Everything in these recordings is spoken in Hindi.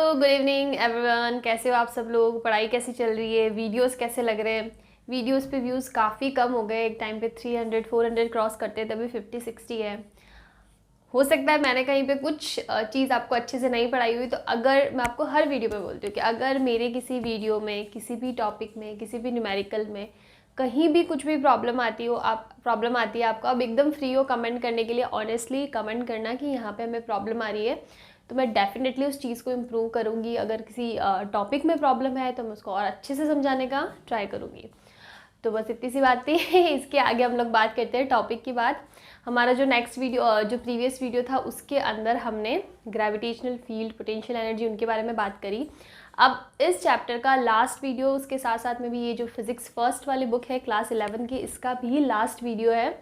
गुड इवनिंग एवरीवन, कैसे हो आप सब लोग। पढ़ाई कैसी चल रही है, वीडियोस कैसे लग रहे हैं। वीडियोस पे व्यूज़ काफ़ी कम हो गए, एक टाइम पे 300 400 क्रॉस करते थे, अभी 50 60 है। हो सकता है मैंने कहीं पे कुछ चीज़ आपको अच्छे से नहीं पढ़ाई हुई, तो अगर मैं आपको हर वीडियो पे बोलती हूँ कि अगर मेरे किसी वीडियो में, किसी भी टॉपिक में, किसी भी न्यूमेरिकल में कहीं भी कुछ भी प्रॉब्लम आती है आपको, अब एकदम फ्री हो कमेंट करने के लिए। ऑनेस्टली कमेंट करना कि यहाँ पे हमें प्रॉब्लम आ रही है, तो मैं डेफिनेटली उस चीज़ को इम्प्रूव करूँगी। अगर किसी टॉपिक में प्रॉब्लम है तो मैं उसको और अच्छे से समझाने का ट्राई करूँगी। तो बस इतनी सी बात थी। इसके आगे हम लोग बात करते हैं टॉपिक की बात। हमारा जो नेक्स्ट वीडियो, जो प्रीवियस वीडियो था, उसके अंदर हमने ग्रेविटेशनल फील्ड, पोटेंशियल एनर्जी, उनके बारे में बात करी। अब इस चैप्टर का लास्ट वीडियो, उसके साथ साथ में भी ये जो फिज़िक्स फर्स्ट वाली बुक है क्लास 11 की, इसका भी लास्ट वीडियो है।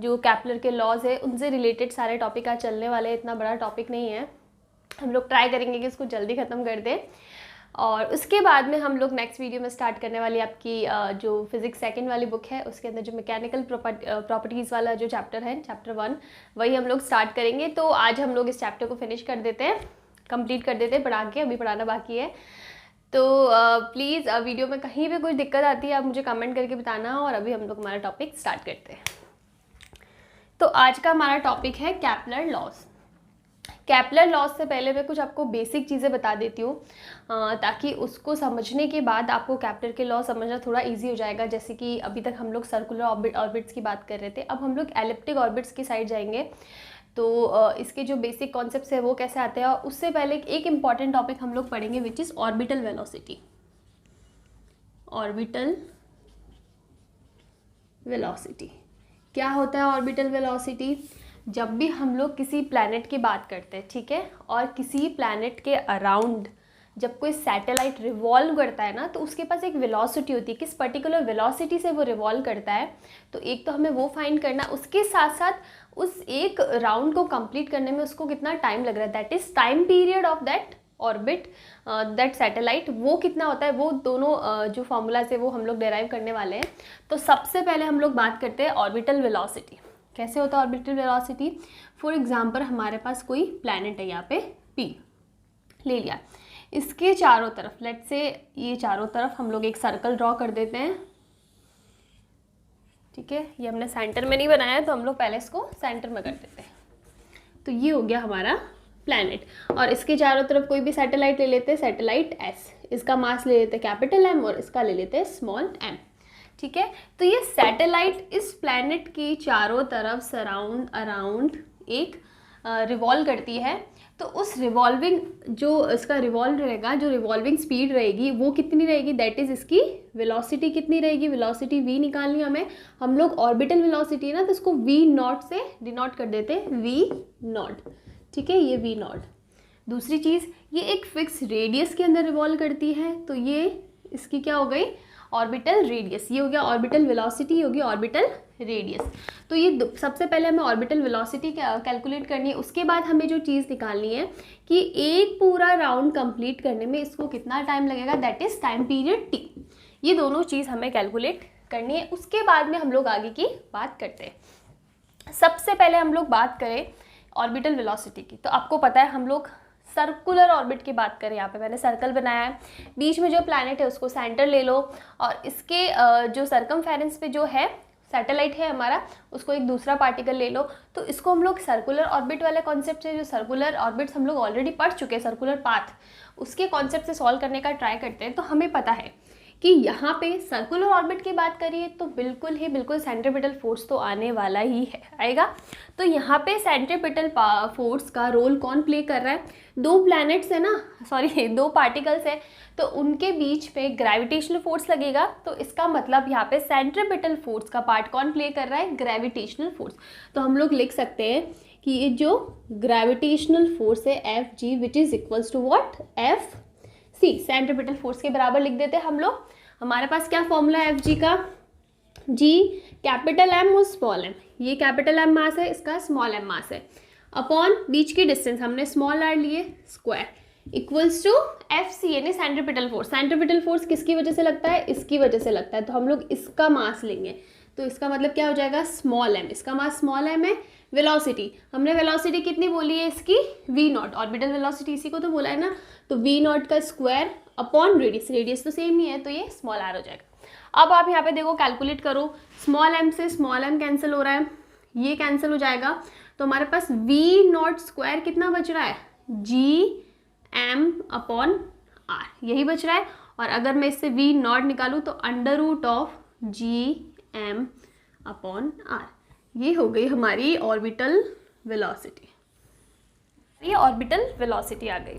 जो कैप्लर के लॉज है उनसे रिलेटेड सारे टॉपिक आज चलने वाले हैं। इतना बड़ा टॉपिक नहीं है, हम लोग ट्राई करेंगे कि इसको जल्दी ख़त्म कर दें। और उसके बाद में हम लोग नेक्स्ट वीडियो में स्टार्ट करने वाली आपकी जो फिज़िक्स सेकंड वाली बुक है, उसके अंदर जो मैकेनिकल प्रॉपर्टीज़ वाला जो चैप्टर है, चैप्टर 1, वही हम लोग स्टार्ट करेंगे। तो आज हम लोग इस चैप्टर को फिनिश कर देते हैं, कंप्लीट कर देते हैं पढ़ा के, अभी पढ़ाना बाकी है। तो प्लीज़ वीडियो में कहीं भी कुछ दिक्कत आती है आप मुझे कमेंट करके बताना। और अभी हम लोग हमारा टॉपिक स्टार्ट करते हैं। तो आज का हमारा टॉपिक है कैप्लर लॉज। कैप्लर लॉज से पहले मैं कुछ आपको बेसिक चीज़ें बता देती हूँ, ताकि उसको समझने के बाद आपको कैप्लर के लॉ समझना थोड़ा इजी हो जाएगा। जैसे कि अभी तक हम लोग सर्कुलर ऑर्बिट्स की बात कर रहे थे, अब हम लोग एलिप्टिक ऑर्बिट्स की साइड जाएंगे। तो इसके जो बेसिक कॉन्सेप्ट्स है वो कैसे आते हैं। और उससे पहले एक इम्पॉर्टेंट टॉपिक हम लोग पढ़ेंगे, which is orbital velocity. Orbital velocity क्या होता है? ऑर्बिटल वेलोसिटी, जब भी हम लोग किसी प्लैनेट की बात करते हैं, ठीक है, और किसी प्लैनेट के अराउंड जब कोई सैटेलाइट रिवॉल्व करता है ना, तो उसके पास एक वेलोसिटी होती है। किस पर्टिकुलर वेलोसिटी से वो रिवॉल्व करता है, तो एक तो हमें वो फाइंड करना, उसके साथ साथ उस एक राउंड को कंप्लीट करने में उसको कितना टाइम लग रहा है, that is time period of that orbit, that satellite, वो कितना होता है। वो दोनों जो फॉर्मूलाज है वो हम लोग डेराइव करने वाले हैं। तो सबसे पहले हम लोग बात करते हैं ऑर्बिटल वेलोसिटी। कैसे होता है ऑर्बिटल वेलोसिटी? फॉर एग्जांपल हमारे पास कोई प्लैनेट है, यहाँ पे P ले लिया, इसके चारों तरफ, लेट्स से ये चारों तरफ हम लोग एक सर्कल ड्रॉ कर देते हैं, ठीक है। ये हमने सेंटर में नहीं बनाया है, तो हम लोग पहले इसको सेंटर में कर देते हैं। तो ये हो गया हमारा प्लैनेट, और इसके चारों तरफ कोई भी सैटेलाइट ले लेते हैं, सैटेलाइट S, इसका मास ले लेते हैं कैपिटल M और इसका ले लेते हैं स्मॉल m, ठीक है। तो ये सैटेलाइट इस प्लैनेट की चारों तरफ सराउंड अराउंड एक रिवॉल्व करती है। तो उस रिवॉल्विंग, जो इसका रिवॉल्व रहेगा, जो रिवॉल्विंग स्पीड रहेगी वो कितनी रहेगी, दैट इज़ इसकी वेलोसिटी कितनी रहेगी, वेलोसिटी v निकालनी हमें। हम लोग ऑर्बिटल वेलोसिटी है ना, तो इसको v0 से डिनोट कर देते हैं, v0, ठीक है, ये v0। दूसरी चीज़, ये एक फिक्स रेडियस के अंदर रिवॉल्व करती है, तो ये इसकी क्या हो गई, ऑर्बिटल रेडियस। ये हो गया ऑर्बिटल वेलोसिटी, होगी ऑर्बिटल रेडियस। तो ये सबसे पहले हमें ऑर्बिटल वेलोसिटी कैलकुलेट करनी है। उसके बाद हमें जो चीज़ निकालनी है कि एक पूरा राउंड कंप्लीट करने में इसको कितना टाइम लगेगा, that is time period t। ये दोनों चीज़ हमें कैलकुलेट करनी है। उसके बाद में हम लोग आगे की बात करते हैं। सबसे पहले हम लोग बात करें ऑर्बिटल वेलोसिटी की, तो आपको पता है हम लोग सर्कुलर ऑर्बिट की बात करें। यहाँ पे मैंने सर्कल बनाया है, बीच में जो प्लैनेट है उसको सेंटर ले लो, और इसके जो सरकमफेरेंस पे जो है सैटेलाइट है हमारा, उसको एक दूसरा पार्टिकल ले लो। तो इसको हम लोग सर्कुलर ऑर्बिट वाले कॉन्सेप्ट से, जो सर्कुलर ऑर्बिट्स हम लोग ऑलरेडी पढ़ चुके हैं, सर्कुलर पाथ, उसके कॉन्सेप्ट से सॉल्व करने का ट्राई करते हैं। तो हमें पता है कि यहाँ पे सर्कुलर ऑर्बिट की बात करिए तो बिल्कुल सेंट्रीपिटल फोर्स तो आने वाला ही है, आएगा। तो यहाँ पे सेंट्रीपिटल फोर्स का रोल कौन प्ले कर रहा है, दो प्लैनेट्स है ना, सॉरी दो पार्टिकल्स है, तो उनके बीच पे ग्रेविटेशनल फोर्स लगेगा। तो इसका मतलब यहाँ पे सेंट्रीपिटल फोर्स का पार्ट कौन प्ले कर रहा है, ग्रेविटेशनल फोर्स। तो हम लोग लिख सकते हैं कि ये जो ग्रेविटेशनल फोर्स है Fg, which is equals to what, Fc, centripetal force के बराबर लिख देते हैं हम लोग। हमारे पास क्या फॉर्मूला है Fg का, G कैपिटल M और स्मॉल m, ये कैपिटल M मास है, इसका स्मॉल m मास है, अपॉन बीच की डिस्टेंस हमने स्मॉल r लिए, स्क्वायर, इक्वल्स टू Fc यानी सेंट्रीपिटल फोर्स। सेंट्रीपिटल फोर्स किसकी वजह से लगता है, इसकी वजह से लगता है, तो हम लोग इसका मास लेंगे। तो इसका मतलब क्या हो जाएगा, स्मॉल m, इसका मास स्मॉल m है, वेलोसिटी, हमने वेलोसिटी कितनी बोली है इसकी, वी नॉट, ऑर्बिटल वेलोसिटी इसी को तो बोला है ना, तो वी नॉट का स्क्वायर अपॉन रेडियस, रेडियस तो सेम ही है तो ये स्मॉल आर हो जाएगा। अब आप यहाँ पे देखो कैलकुलेट करो, स्मॉल एम से स्मॉल एम कैंसिल हो रहा है, ये कैंसिल हो जाएगा, तो हमारे पास वी नॉट स्क्वायर कितना बच रहा है, जी एम अपॉन आर, यही बच रहा है। और अगर मैं इससे वी नॉट निकालूँ तो under root of G M upon R, ये हो गई हमारी ऑर्बिटल वेलोसिटी, ये ऑर्बिटल वेलोसिटी आ गई।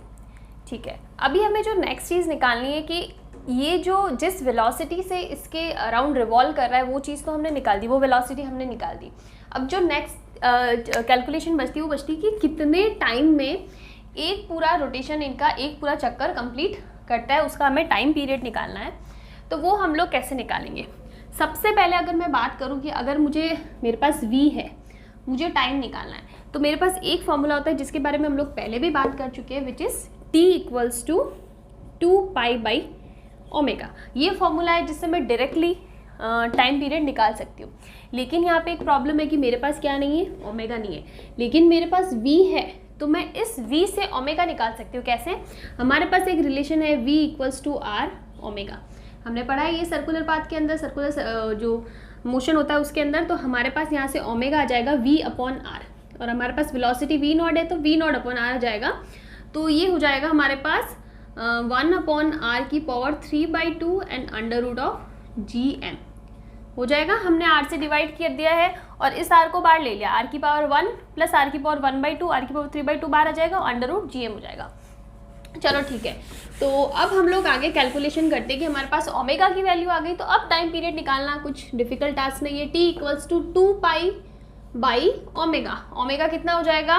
ठीक है, अभी हमें जो नेक्स्ट चीज़ निकालनी है कि ये जो जिस वेलोसिटी से इसके अराउंड रिवॉल्व कर रहा है वो चीज़ तो हमने निकाल दी, वो वेलोसिटी हमने निकाल दी। अब जो नेक्स्ट कैलकुलेशन बचती है वो बचती कि कितने टाइम में एक पूरा रोटेशन इनका, एक पूरा चक्कर कंप्लीट करता है, उसका हमें टाइम पीरियड निकालना है। तो वो हम लोग कैसे निकालेंगे, सबसे पहले अगर मैं बात करूं कि अगर मेरे पास v है, मुझे टाइम निकालना है, तो मेरे पास एक फॉर्मूला होता है जिसके बारे में हम लोग पहले भी बात कर चुके हैं, which is t equals to 2π/ω। ये फॉर्मूला है जिससे मैं डायरेक्टली टाइम पीरियड निकाल सकती हूँ। लेकिन यहाँ पे एक प्रॉब्लम है कि मेरे पास क्या नहीं है, ओमेगा नहीं है, लेकिन मेरे पास v है, तो मैं इस v से ओमेगा निकाल सकती हूँ। कैसे, हमारे पास एक रिलेशन है v equals to r omega, हमने पढ़ा है ये सर्कुलर पाथ के अंदर, सर्कुलर जो मोशन होता है उसके अंदर, तो हमारे पास यहाँ से ओमेगा आ जाएगा v अपॉन आर, और हमारे पास वेलोसिटी v नॉट है तो v नॉट अपॉन आर आ जाएगा। तो ये हो जाएगा हमारे पास 1 अपॉन आर की power 3/2 and under root of G M हो जाएगा। हमने r से डिवाइड कर दिया है और इस r को बाहर ले लिया, r की पावर 1 प्लस r की पावर 1/2, r की पावर 3/2 बाहर आ जाएगा और अंडर रूट जी एम हो जाएगा। चलो ठीक है, तो अब हम लोग आगे कैलकुलेशन करते हैं कि हमारे पास ओमेगा की वैल्यू आ गई, तो अब टाइम पीरियड निकालना कुछ डिफिकल्ट टास्क नहीं है। t इक्वल्स टू 2π/ओमेगा, ओमेगा कितना हो जाएगा,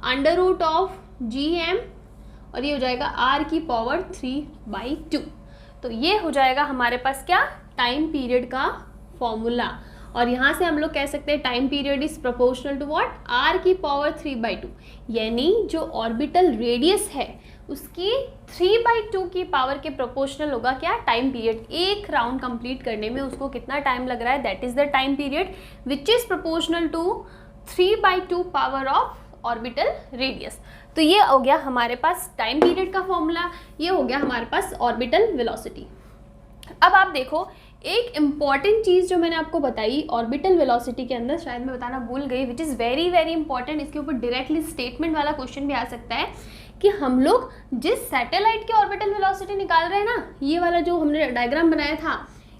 under root of G M, और ये हो जाएगा r की पावर 3/2। तो ये हो जाएगा हमारे पास क्या, टाइम पीरियड का फॉर्मूला। और यहाँ से हम लोग कह सकते हैं time period is proportional to what, r की पावर 3/2, यानी जो ऑर्बिटल रेडियस है उसकी 3/2 की पावर के प्रोपोर्शनल होगा क्या, टाइम पीरियड। एक राउंड कंप्लीट करने में उसको कितना टाइम लग रहा है, that is the time period which is proportional to 3/2 power of orbital radius. तो ये हो गया हमारे पास टाइम पीरियड का फॉर्मूला, ये हो गया हमारे पास ऑर्बिटल वेलोसिटी। अब आप देखो एक इम्पॉर्टेंट चीज़ जो मैंने आपको बताई ऑर्बिटल वेलोसिटी के अंदर, शायद मैं बताना भूल गई, which is very very important, इसके ऊपर डायरेक्टली स्टेटमेंट वाला क्वेश्चन भी आ सकता है कि हम लोग जिस सैटेलाइट की ऑर्बिटल वेलोसिटी निकाल रहे हैं ना, ये वाला जो हमने डायग्राम बनाया था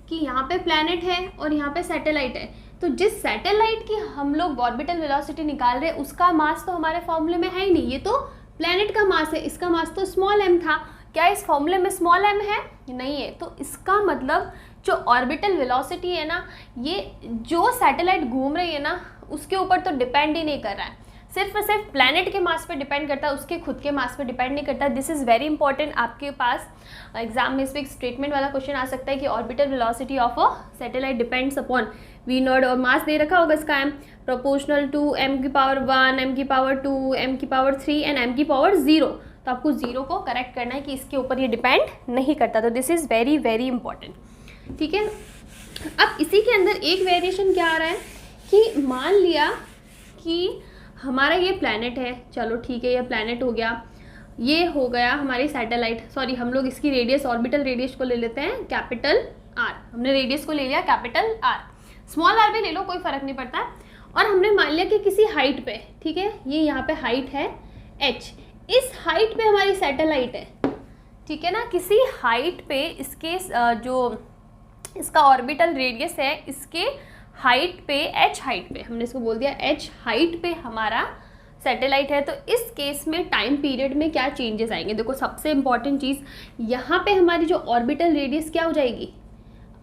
कि यहाँ पे प्लैनेट है और यहाँ पे सैटेलाइट है, तो जिस सैटेलाइट की हम लोग ऑर्बिटल वेलोसिटी निकाल रहे हैं उसका मास तो हमारे फॉर्मूले में है ही नहीं, ये तो प्लैनेट का मास है, इसका मास तो स्मॉल m था। क्या इस फॉर्मूले में स्मॉल m है, नहीं है, तो इसका मतलब जो ऑर्बिटल वेलोसिटी है ना, ये जो सैटेलाइट घूम रही है ना उसके ऊपर तो डिपेंड ही नहीं कर रहा है, सिर्फ और सिर्फ प्लैनेट के मास पे डिपेंड करता है, उसके खुद के मास पे डिपेंड नहीं करता। दिस इज़ वेरी इंपॉर्टेंट, आपके पास एग्जाम में इस पर एक स्टेटमेंट वाला क्वेश्चन आ सकता है कि orbital velocity of a satellite depends upon V naught, और मास दे रखा होगा इसका m प्रोपोर्शनल टू m की पावर 1, m की पावर 2, m की पावर 3 एंड m की पावर 0। तो आपको 0 को करेक्ट करना है कि इसके ऊपर ये डिपेंड नहीं करता, तो this is very very important. ठीक है, अब इसी के अंदर एक वेरिएशन क्या आ रहा है कि मान लिया कि हमारा ये प्लैनेट है, चलो ठीक है ये प्लैनेट हो गया, ये हो गया हमारी सैटेलाइट, सॉरी हम लोग इसकी रेडियस ऑर्बिटल रेडियस को ले लेते हैं कैपिटल R, हमने रेडियस को ले लिया कैपिटल R, स्मॉल r भी ले लो कोई फ़र्क नहीं पड़ता। और हमने मान लिया कि किसी हाइट पे, ठीक है ये यहाँ पे हाइट है h, इस हाइट पे हमारी सैटेलाइट है, ठीक है ना, किसी हाइट पे इसके जो इसका ऑर्बिटल रेडियस है इसके हाइट पे h हाइट पे, हमने इसको बोल दिया h हाइट पे हमारा सैटेलाइट है। तो इस केस में टाइम पीरियड में क्या चेंजेस आएंगे, देखो सबसे इंपॉर्टेंट चीज़ यहाँ पे हमारी जो ऑर्बिटल रेडियस क्या हो जाएगी,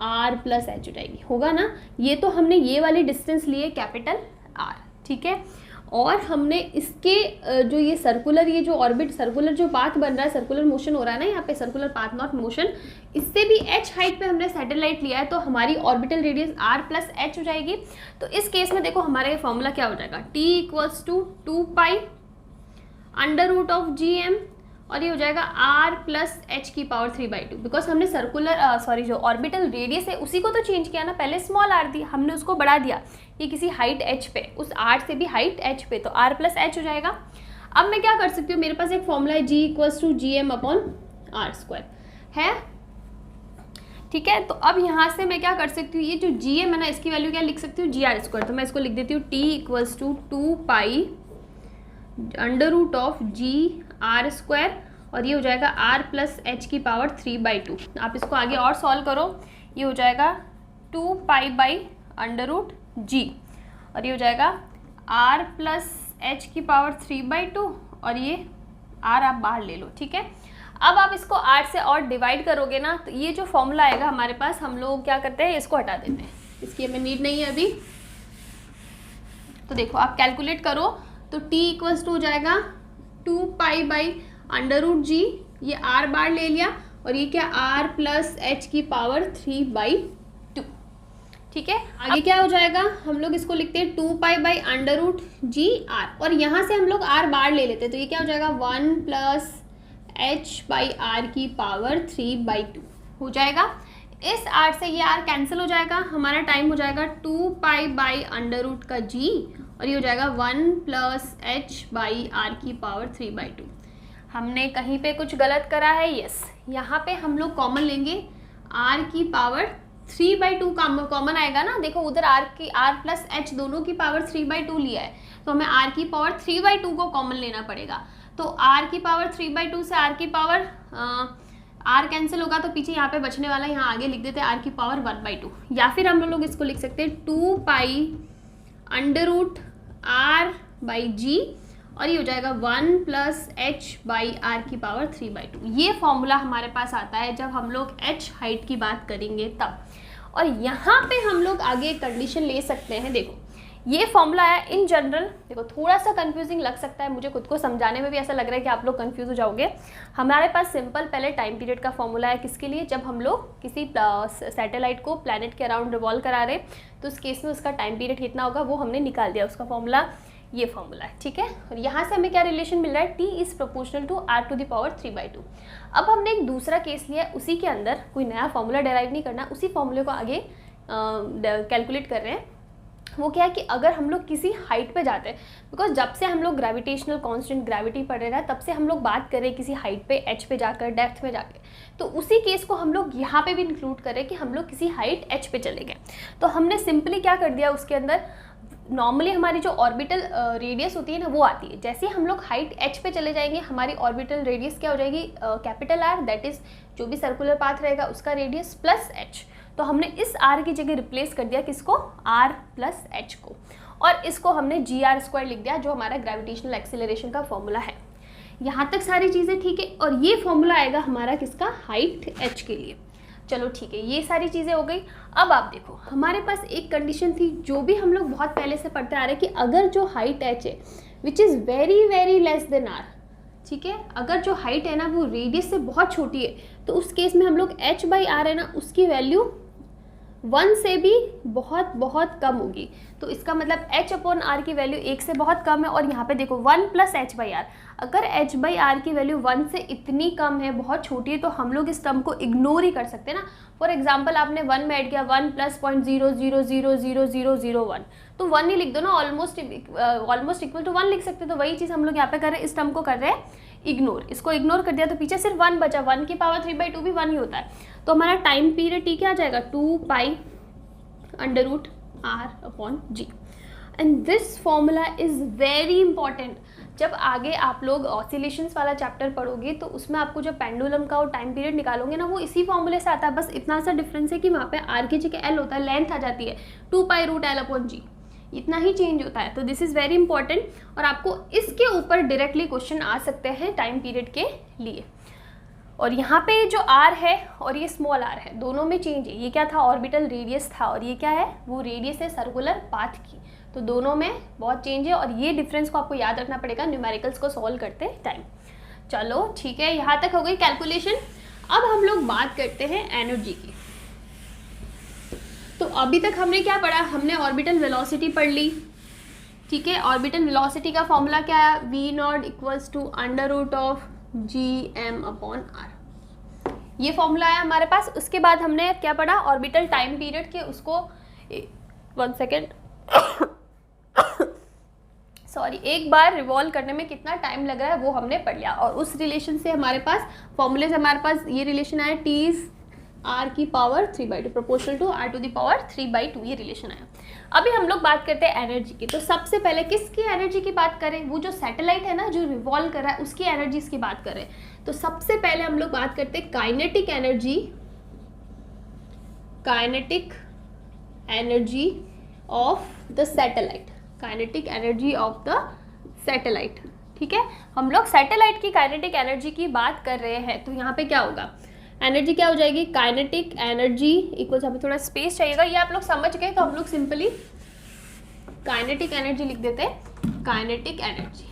r प्लस h हो जाएगी, होगा ना, ये तो हमने ये वाली डिस्टेंस लिए कैपिटल R, ठीक है, और हमने इसके जो ये सर्कुलर, ये जो ऑर्बिट सर्कुलर जो पाथ बन रहा है, सर्कुलर मोशन हो रहा है ना यहाँ पे, सर्कुलर पाथ नॉट मोशन, इससे भी h हाइट पे हमने सैटेलाइट लिया है, तो हमारी orbital radius r plus h हो जाएगी। तो इस केस में देखो हमारा ये फॉर्मूला क्या हो जाएगा, t equals to 2π under root of G M, और ये हो जाएगा r प्लस एच की पावर 3/2, बिकॉज हमने सर्कुलर जो ऑर्बिटल रेडियस है उसी को तो चेंज किया ना, पहले स्मॉल r दी, हमने उसको बढ़ा दिया, ये किसी हाइट h पे, उस r से भी हाइट h पे, तो r प्लस एच हो जाएगा। अब मैं क्या कर सकती हूँ, मेरे पास एक फॉर्मूला है G=gm/r² है, ठीक है। तो अब यहाँ से मैं क्या कर सकती हूँ, ये जो gm है ना, इसकी वैल्यू क्या लिख सकती हूँ, gr², तो मैं इसको लिख देती हूँ T=2π√g r², और ये हो जाएगा r प्लस एच की पावर 3/2। आप इसको आगे और सॉल्व करो, ये हो जाएगा 2π/√g, और ये हो जाएगा r प्लस एच की पावर 3/2, और ये r आप बाहर ले लो, ठीक है। अब आप इसको 8 से और डिवाइड करोगे ना, तो ये जो फॉर्मूला आएगा हमारे पास, हम लोग क्या करते हैं, इसको हटा देते हैं, इसकी हमें नीड नहीं है अभी। तो देखो आप कैलकुलेट करो, तो T हो जाएगा 2π/√g, ये r बार ले लिया, और ये क्या r प्लस एच की पावर 3/2, ठीक है। आगे क्या हो जाएगा, हम लोग इसको लिखते हैं 2π/√gr, और यहाँ से हम लोग r बार ले लेते हैं, तो ये क्या हो जाएगा 1 प्लस h/r की पावर 3/2 हो जाएगा। इस r से ये r कैंसिल हो जाएगा, हमारा टाइम हो जाएगा 2π/√g, और ये हो जाएगा 1 प्लस h/r की पावर 3/2। हमने कहीं पे कुछ गलत करा है, यस, यहाँ पे हम लोग कॉमन लेंगे, r की पावर 3/2 कॉमन आएगा ना, देखो उधर r प्लस h दोनों की पावर 3/2 लिया है, तो हमें r की पावर 3/2 को कॉमन लेना पड़ेगा। तो r की पावर 3/2 से r की पावर r कैंसिल होगा, तो पीछे यहाँ पे बचने वाला, यहाँ आगे लिख देते हैं r की पावर 1/2, या फिर हम लोग इसको लिख सकते हैं 2π/√r/g, और ये हो जाएगा 1 प्लस h/r की पावर 3/2। ये फॉर्मूला हमारे पास आता है जब हम लोग h हाइट की बात करेंगे तब। और यहाँ पे हम लोग आगे एक कंडीशन ले सकते हैं, देखो ये फॉर्मूला है इन जनरल, देखो थोड़ा सा कंफ्यूजिंग लग सकता है, मुझे खुद को समझाने में भी ऐसा लग रहा है कि आप लोग कंफ्यूज हो जाओगे। हमारे पास सिंपल पहले टाइम पीरियड का फॉर्मूला है, किसके लिए, जब हम लोग किसी सैटेलाइट को प्लैनेट के अराउंड रिवॉल्व करा रहे, तो उस केस में उसका टाइम पीरियड कितना होगा वो हमने निकाल दिया, उसका फॉर्मूला ये फॉर्मूला है, ठीक है। और यहाँ से हमें क्या रिलेशन मिल रहा है, t is proportional to r to the power 3/2। अब हमने एक दूसरा केस लिया, उसी के अंदर कोई नया फॉर्मूला डेराइव नहीं करना, उसी फॉर्मूले को आगे कैलकुलेट कर रहे हैं। वो क्या है कि अगर हम लोग किसी हाइट पे जाते हैं, बिकॉज जब से हम लोग ग्रेविटेशनल कांस्टेंट ग्रेविटी पढ़ रहे हैं तब से हम लोग बात कर रहे हैं किसी हाइट पे h पे जाकर, डेप्थ में जाकर, तो उसी केस को हम लोग यहाँ पे भी इंक्लूड करें कि हम लोग किसी हाइट h पे चले गए। तो हमने सिंपली क्या कर दिया, उसके अंदर नॉर्मली हमारी जो ऑर्बिटल रेडियस होती है ना वो आती है, जैसे हम लोग हाइट h पे चले जाएंगे हमारी ऑर्बिटल रेडियस क्या हो जाएगी, कैपिटल R, दैट इज जो भी सर्कुलर पाथ रहेगा उसका रेडियस प्लस h। तो हमने इस r की जगह रिप्लेस कर दिया किसको, r प्लस h को, और इसको हमने gr² लिख दिया, जो हमारा ग्रेविटेशनल एक्सेलरेशन का फॉर्मूला है। यहाँ तक सारी चीज़ें ठीक है, और ये फॉर्मूला आएगा हमारा किसका, हाइट h के लिए। चलो ठीक है, ये सारी चीज़ें हो गई। अब आप देखो हमारे पास एक कंडीशन थी जो भी हम लोग बहुत पहले से पढ़ते आ रहे हैं कि अगर जो हाइट h है which is very very less than r, ठीक है, अगर जो हाइट है ना वो रेडियस से बहुत छोटी है, तो उस केस में हम लोग h/r है ना उसकी वैल्यू 1 से भी बहुत बहुत कम होगी। तो इसका मतलब h/r की वैल्यू 1 से बहुत कम है, और यहाँ पे देखो 1 प्लस h/r, अगर h/r की वैल्यू 1 से इतनी कम है, बहुत छोटी है, तो हम लोग इस टर्म को इग्नोर ही कर सकते हैं ना। फॉर एग्जाम्पल आपने 1 में ऐड किया 1 प्लस 0.000001, तो 1 ही लिख दो ना, ऑलमोस्ट इक्वल टू 1 लिख सकते हैं। तो वही चीज़ हम लोग यहाँ पे कर रहे हैं, इस टर्म को कर रहे हैं इग्नोर, इसको इग्नोर कर दिया तो पीछे सिर्फ 1 बचा, 1 की पावर 3/2 भी 1 ही होता है। तो हमारा टाइम पीरियड t क्या आ जाएगा, 2π/√r/g, and this formula is very important. जब आगे आप लोग ऑसिलेशंस वाला चैप्टर पढ़ोगे तो उसमें आपको जो पेंडुलम का और टाइम पीरियड निकालोगे ना वो इसी फॉर्मूले से आता है, बस इतना सा डिफरेंस है कि वहाँ पे r की जगह l होता है, लेंथ आ जाती है 2π√l/g, इतना ही चेंज होता है। तो दिस इज़ वेरी इंपॉर्टेंट, और आपको इसके ऊपर डायरेक्टली क्वेश्चन आ सकते हैं टाइम पीरियड के लिए। और यहाँ पे जो r है और ये स्मॉल r है, दोनों में चेंज है। ये क्या था, ऑर्बिटल रेडियस था, और ये क्या है, वो रेडियस है सर्कुलर पाथ की, तो दोनों में बहुत चेंज है, और ये डिफरेंस को आपको याद रखना पड़ेगा न्यूमेरिकल्स को सॉल्व करते टाइम। चलो ठीक है, यहाँ तक हो गई कैलकुलेशन। अब हम लोग बात करते हैं एनर्जी की। तो अभी तक हमने क्या पढ़ा, हमने ऑर्बिटल वेलोसिटी पढ़ ली, ठीक है। ऑर्बिटल वेलोसिटी का फॉर्मूला क्या है, v0 = gm/r। ये फॉर्मूला है हमारे पास। उसके बाद हमने क्या पढ़ा, ऑर्बिटल टाइम पीरियड के, उसको 1 सेकेंड सॉरी, एक बार रिवॉल्व करने में कितना टाइम लग रहा है वो हमने पढ़ लिया। और उस रिलेशन से हमारे पास फॉर्मूले से हमारे पास ये रिलेशन आया, T is r⁴ 3/2 proportional to r⁴ 3/2, ये रिलेशन आया। अभी हम लोग बात करते हैं एनर्जी की। तो सबसे पहले किसकी एनर्जी की बात करें, वो जो सैटेलाइट है ना जो रिवॉल्व कर रहा है उसकी एनर्जी की बात करें। तो सबसे पहले हम लोग बात करते हैं kinetic energy, kinetic energy of the satellite, kinetic energy of the satellite. ठीक है, हम लोग सैटेलाइट की काइनेटिक एनर्जी की बात कर रहे हैं। तो यहाँ पे क्या होगा, एनर्जी क्या हो जाएगी, काइनेटिक एनर्जी इक्वल्स, हमें थोड़ा स्पेस चाहिएगा, ये आप लोग समझ गए तो हम लोग सिंपली काइनेटिक एनर्जी लिख देते हैं। काइनेटिक एनर्जी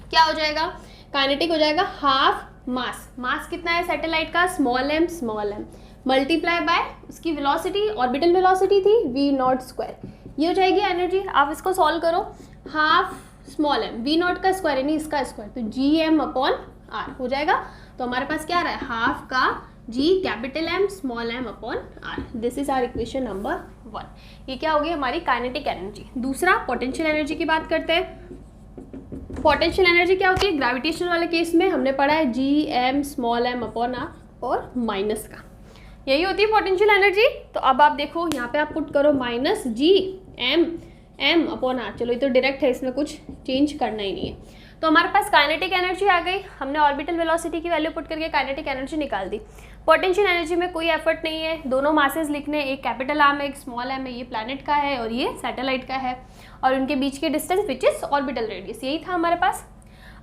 क्या हो जाएगा, काइनेटिक हो जाएगा हाफ मास, मास कितना है सैटेलाइट का, स्मॉल m मल्टीप्लाई बाय उसकी वेलोसिटी, ऑर्बिटल वेलोसिटी थी v0², ये हो जाएगी एनर्जी। आप इसको सॉल्व करो, हाफ स्मॉल m v0 का स्क्वायर यानी इसका स्क्वायर, तो gm/r हो जाएगा। तो हमारे पास क्या आ रहा है, हाफ का g capital M small m/r। This is our equation number 1। ये क्या होगी हमारी काइनेटिक एनर्जी। दूसरा पोटेंशियल एनर्जी की बात करते हैं। पोटेंशियल एनर्जी क्या होती है, ग्रेविटेशन वाले केस में हमने पढ़ा है gm स्मॉल m/r और माइनस का, यही होती है पोटेंशियल एनर्जी। तो अब आप देखो यहाँ पे आप पुट करो -gm m/r, चलो ये तो डायरेक्ट है, इसमें कुछ चेंज करना ही नहीं है। तो हमारे पास काइनेटिक एनर्जी आ गई, हमने ऑर्बिटल वेलोसिटी की वैल्यू पुट करके काइनेटिक एनर्जी निकाल दी। पोटेंशियल एनर्जी में कोई एफर्ट नहीं है, दोनों मासेस लिखने, एक कैपिटल आर्म है एक स्मॉल एम है, ये प्लैनेट का है और ये सैटेलाइट का है, और उनके बीच के distance which is orbital radius, यही था हमारे पास।